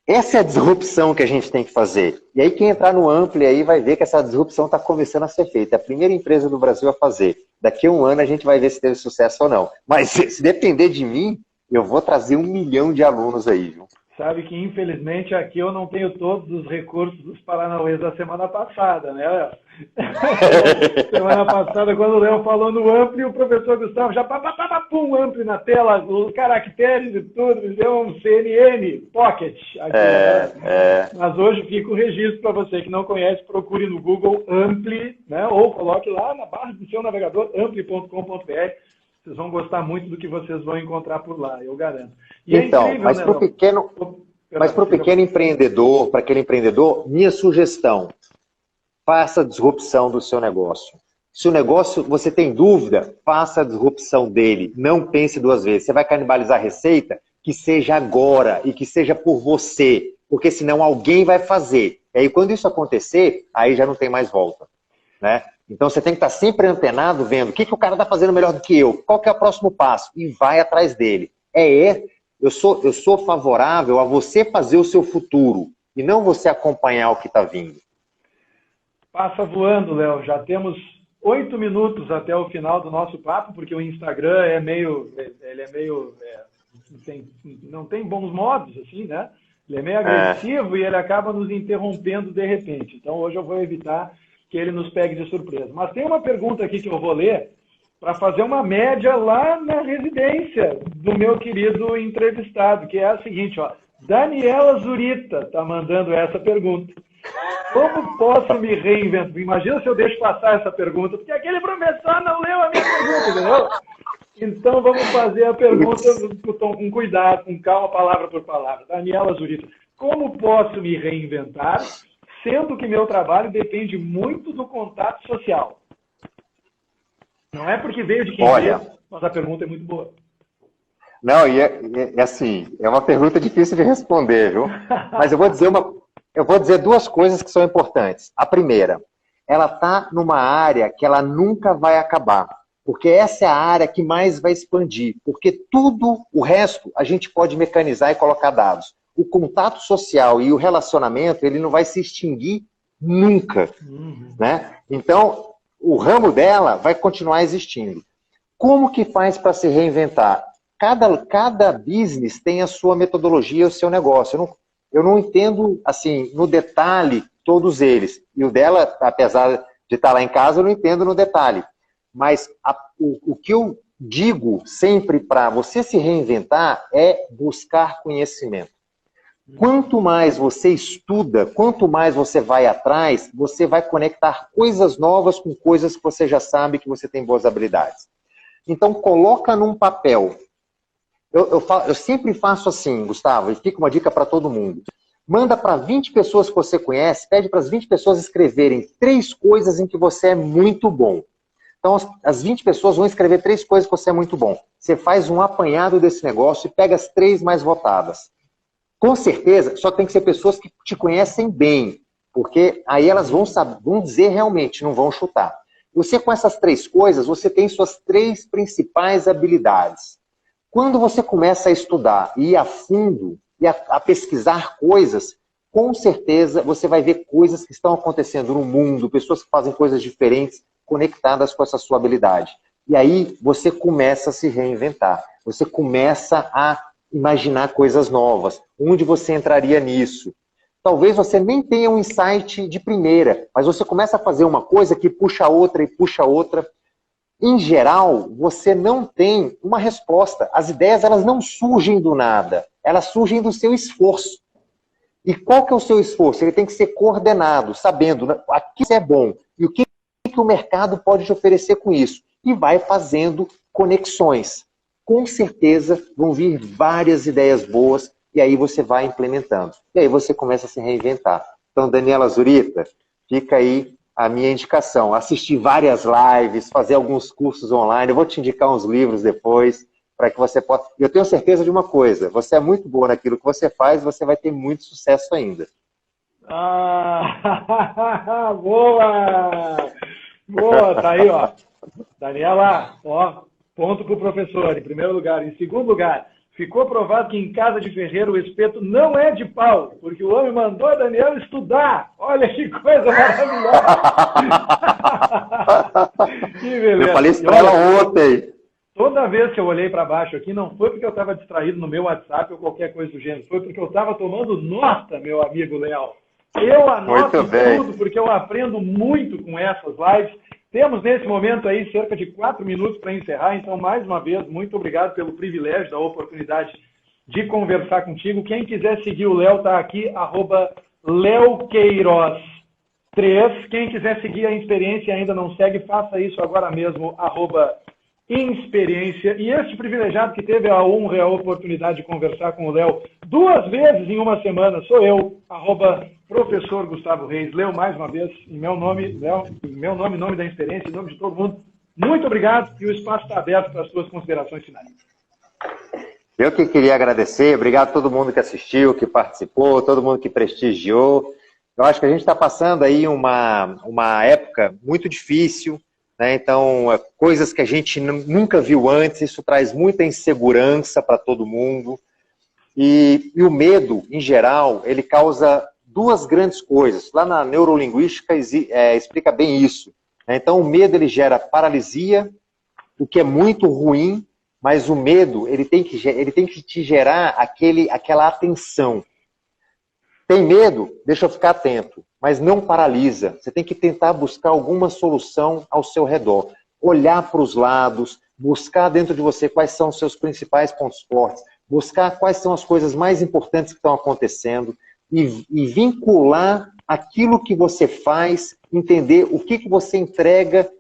essa é a disrupção que a gente tem que fazer. E aí quem entrar no Ampli aí vai ver que essa disrupção está começando a ser feita. É a primeira empresa do Brasil a fazer. Daqui a um ano a gente vai ver se teve sucesso ou não. Mas se depender de mim, eu vou trazer 1 milhão de alunos aí, viu? Sabe que, infelizmente, aqui eu não tenho todos os recursos dos Paranauês da semana passada, né, Léo? Semana passada, quando o Léo falou no Ampli, o professor Gustavo já pum, Ampli na tela, os caracteres e tudo, me deu um CNN Pocket. Aqui, Mas hoje fica o registro para você que não conhece, procure no Google Ampli, né, ou coloque lá na barra do seu navegador, ampli.com.br. Vocês vão gostar muito do que vocês vão encontrar por lá, eu garanto. E então, é incrível, mas para o pequeno empreendedor, para aquele empreendedor, minha sugestão, faça a disrupção do seu negócio. Se o negócio, você tem dúvida, faça a disrupção dele. Não pense 2 vezes. Você vai canibalizar a receita? Que seja agora e que seja por você. Porque senão alguém vai fazer. E aí quando isso acontecer, aí já não tem mais volta. Né? Então você tem que estar sempre antenado, vendo o que o cara está fazendo melhor do que eu, qual que é o próximo passo, e vai atrás dele. Eu sou favorável a você fazer o seu futuro, e não você acompanhar o que está vindo. Passa voando, Léo. Já temos 8 minutos até o final do nosso papo, porque o Instagram não tem bons modos, assim, né? Ele é meio agressivo e ele acaba nos interrompendo de repente. Então hoje eu vou evitar que ele nos pegue de surpresa. Mas tem uma pergunta aqui que eu vou ler para fazer uma média lá na residência do meu querido entrevistado, que é a seguinte, ó. Daniela Zurita está mandando essa pergunta. Como posso me reinventar? Imagina se eu deixo passar essa pergunta, porque aquele professor não leu a minha pergunta, entendeu? Então vamos fazer a pergunta com cuidado, com calma, palavra por palavra. Daniela Zurita, como posso me reinventar, sendo que meu trabalho depende muito do contato social? Não é porque veio de quem veio, mas a pergunta é muito boa. Não, assim, é uma pergunta difícil de responder, viu? Mas eu vou dizer 2 coisas que são importantes. A primeira, ela está numa área que ela nunca vai acabar, porque essa é a área que mais vai expandir, porque tudo o resto a gente pode mecanizar e colocar dados. O contato social e o relacionamento, ele não vai se extinguir nunca, né? Então, o ramo dela vai continuar existindo. Como que faz para se reinventar? Cada business tem a sua metodologia, o seu negócio. Eu não entendo, assim, no detalhe, todos eles. E o dela, apesar de estar lá em casa, eu não entendo no detalhe. Mas o que eu digo sempre para você se reinventar é buscar conhecimento. Quanto mais você estuda, quanto mais você vai atrás, você vai conectar coisas novas com coisas que você já sabe que você tem boas habilidades. Então, coloca num papel. Eu sempre faço assim, Gustavo, e fica uma dica para todo mundo. Manda para 20 pessoas que você conhece, pede para as 20 pessoas escreverem 3 coisas em que você é muito bom. Então, as 20 pessoas vão escrever 3 coisas que você é muito bom. Você faz um apanhado desse negócio e pega as 3 mais votadas. Com certeza, só tem que ser pessoas que te conhecem bem, porque aí elas vão dizer realmente, não vão chutar. Você, com essas 3 coisas, você tem suas 3 principais habilidades. Quando você começa a estudar e ir a fundo, e a pesquisar coisas, com certeza você vai ver coisas que estão acontecendo no mundo, pessoas que fazem coisas diferentes, conectadas com essa sua habilidade. E aí você começa a se reinventar. Você começa a imaginar coisas novas. Onde você entraria nisso? Talvez você nem tenha um insight de primeira, mas você começa a fazer uma coisa que puxa outra e puxa outra. Em geral, você não tem uma resposta. As ideias, elas não surgem do nada. Elas surgem do seu esforço. E qual que é o seu esforço? Ele tem que ser coordenado, sabendo aqui é bom e o que o mercado pode te oferecer com isso. E vai fazendo conexões. Com certeza vão vir várias ideias boas e aí você vai implementando. E aí você começa a se reinventar. Então, Daniela Zurita, fica aí a minha indicação. Assistir várias lives, fazer alguns cursos online. Eu vou te indicar uns livros depois, para que você possa... Eu tenho certeza de uma coisa, você é muito boa naquilo que você faz, você vai ter muito sucesso ainda. Ah, boa! Boa, tá aí, ó. Daniela, ó, ponto pro professor, em primeiro lugar. Em segundo lugar, ficou provado que em casa de ferreiro o espeto não é de pau, porque o homem mandou a Daniela estudar. Olha que coisa maravilhosa! Que beleza. Eu falei isso pra ela ontem. Toda vez que eu olhei para baixo aqui, não foi porque eu estava distraído no meu WhatsApp ou qualquer coisa do gênero, foi porque eu estava tomando nota, meu amigo Léo. Eu anoto tudo porque eu aprendo muito com essas lives. Temos nesse momento aí cerca de 4 minutos para encerrar, então mais uma vez, muito obrigado pelo privilégio, da oportunidade de conversar contigo. Quem quiser seguir o Léo, está aqui, @LeoQueiroz3. Quem quiser seguir a Insperiência e ainda não segue, faça isso agora mesmo, @Insperiência. E este privilegiado que teve a honra e a oportunidade de conversar com o Léo 2 vezes em uma semana, sou eu, @Professor Gustavo Reis. Léo, mais uma vez, em meu nome, Léo, em meu nome, em nome da Insperiência, em nome de todo mundo, muito obrigado e o espaço está aberto para as suas considerações finais. Eu que queria agradecer, obrigado a todo mundo que assistiu, que participou, todo mundo que prestigiou. Eu acho que a gente está passando aí uma época muito difícil, né? Então, coisas que a gente nunca viu antes, isso traz muita insegurança para todo mundo. E o medo, em geral, ele causa 2 grandes coisas. Lá na neurolinguística explica bem isso. Então, o medo ele gera paralisia, o que é muito ruim, mas o medo ele tem que te gerar aquela atenção. Tem medo? Deixa eu ficar atento, mas não paralisa. Você tem que tentar buscar alguma solução ao seu redor. Olhar para os lados, buscar dentro de você quais são os seus principais pontos fortes, buscar quais são as coisas mais importantes que estão acontecendo e vincular aquilo que você faz, entender o que você entrega,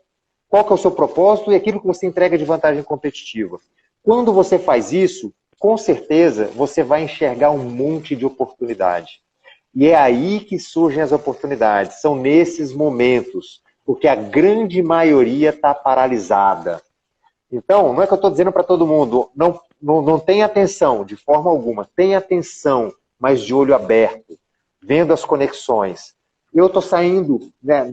qual que é o seu propósito e aquilo que você entrega de vantagem competitiva. Quando você faz isso, com certeza você vai enxergar um monte de oportunidade. E é aí que surgem as oportunidades, são nesses momentos, porque a grande maioria está paralisada. Então, não é que eu estou dizendo para todo mundo, não tenha atenção, de forma alguma, tenha atenção, mas de olho aberto, vendo as conexões. Eu estou saindo, né,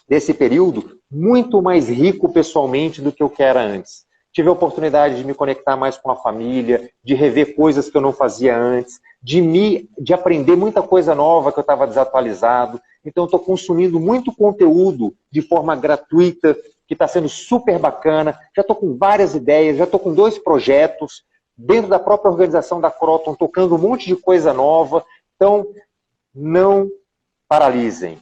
desse período muito mais rico pessoalmente do que eu era antes. Tive a oportunidade de me conectar mais com a família, de rever coisas que eu não fazia antes, de aprender muita coisa nova que eu estava desatualizado. Então, estou consumindo muito conteúdo de forma gratuita, que está sendo super bacana. Já estou com várias ideias, já estou com 2 projetos, dentro da própria organização da Croton, tocando um monte de coisa nova. Então, não paralisem.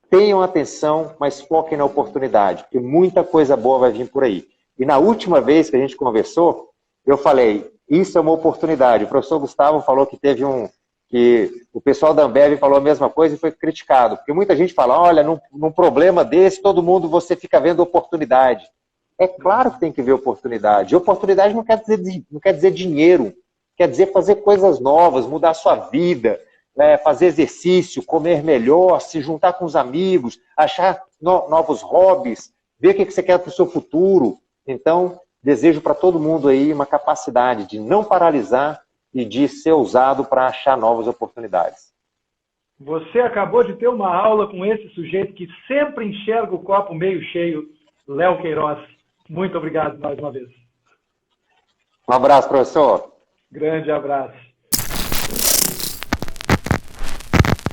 Tenham atenção, mas foquem na oportunidade, porque muita coisa boa vai vir por aí. E na última vez que a gente conversou, eu falei, isso é uma oportunidade. O professor Gustavo falou que que o pessoal da Ambev falou a mesma coisa e foi criticado. Porque muita gente fala, olha, num problema desse, todo mundo, você fica vendo oportunidade. É claro que tem que ver oportunidade. E oportunidade não quer dizer dinheiro, quer dizer fazer coisas novas, mudar a sua vida, fazer exercício, comer melhor, se juntar com os amigos, achar novos hobbies, ver o que você quer para o seu futuro. Então, desejo para todo mundo aí uma capacidade de não paralisar e de ser usado para achar novas oportunidades. Você acabou de ter uma aula com esse sujeito que sempre enxerga o copo meio cheio, Léo Queiroz. Muito obrigado mais uma vez. Um abraço, professor. Grande abraço.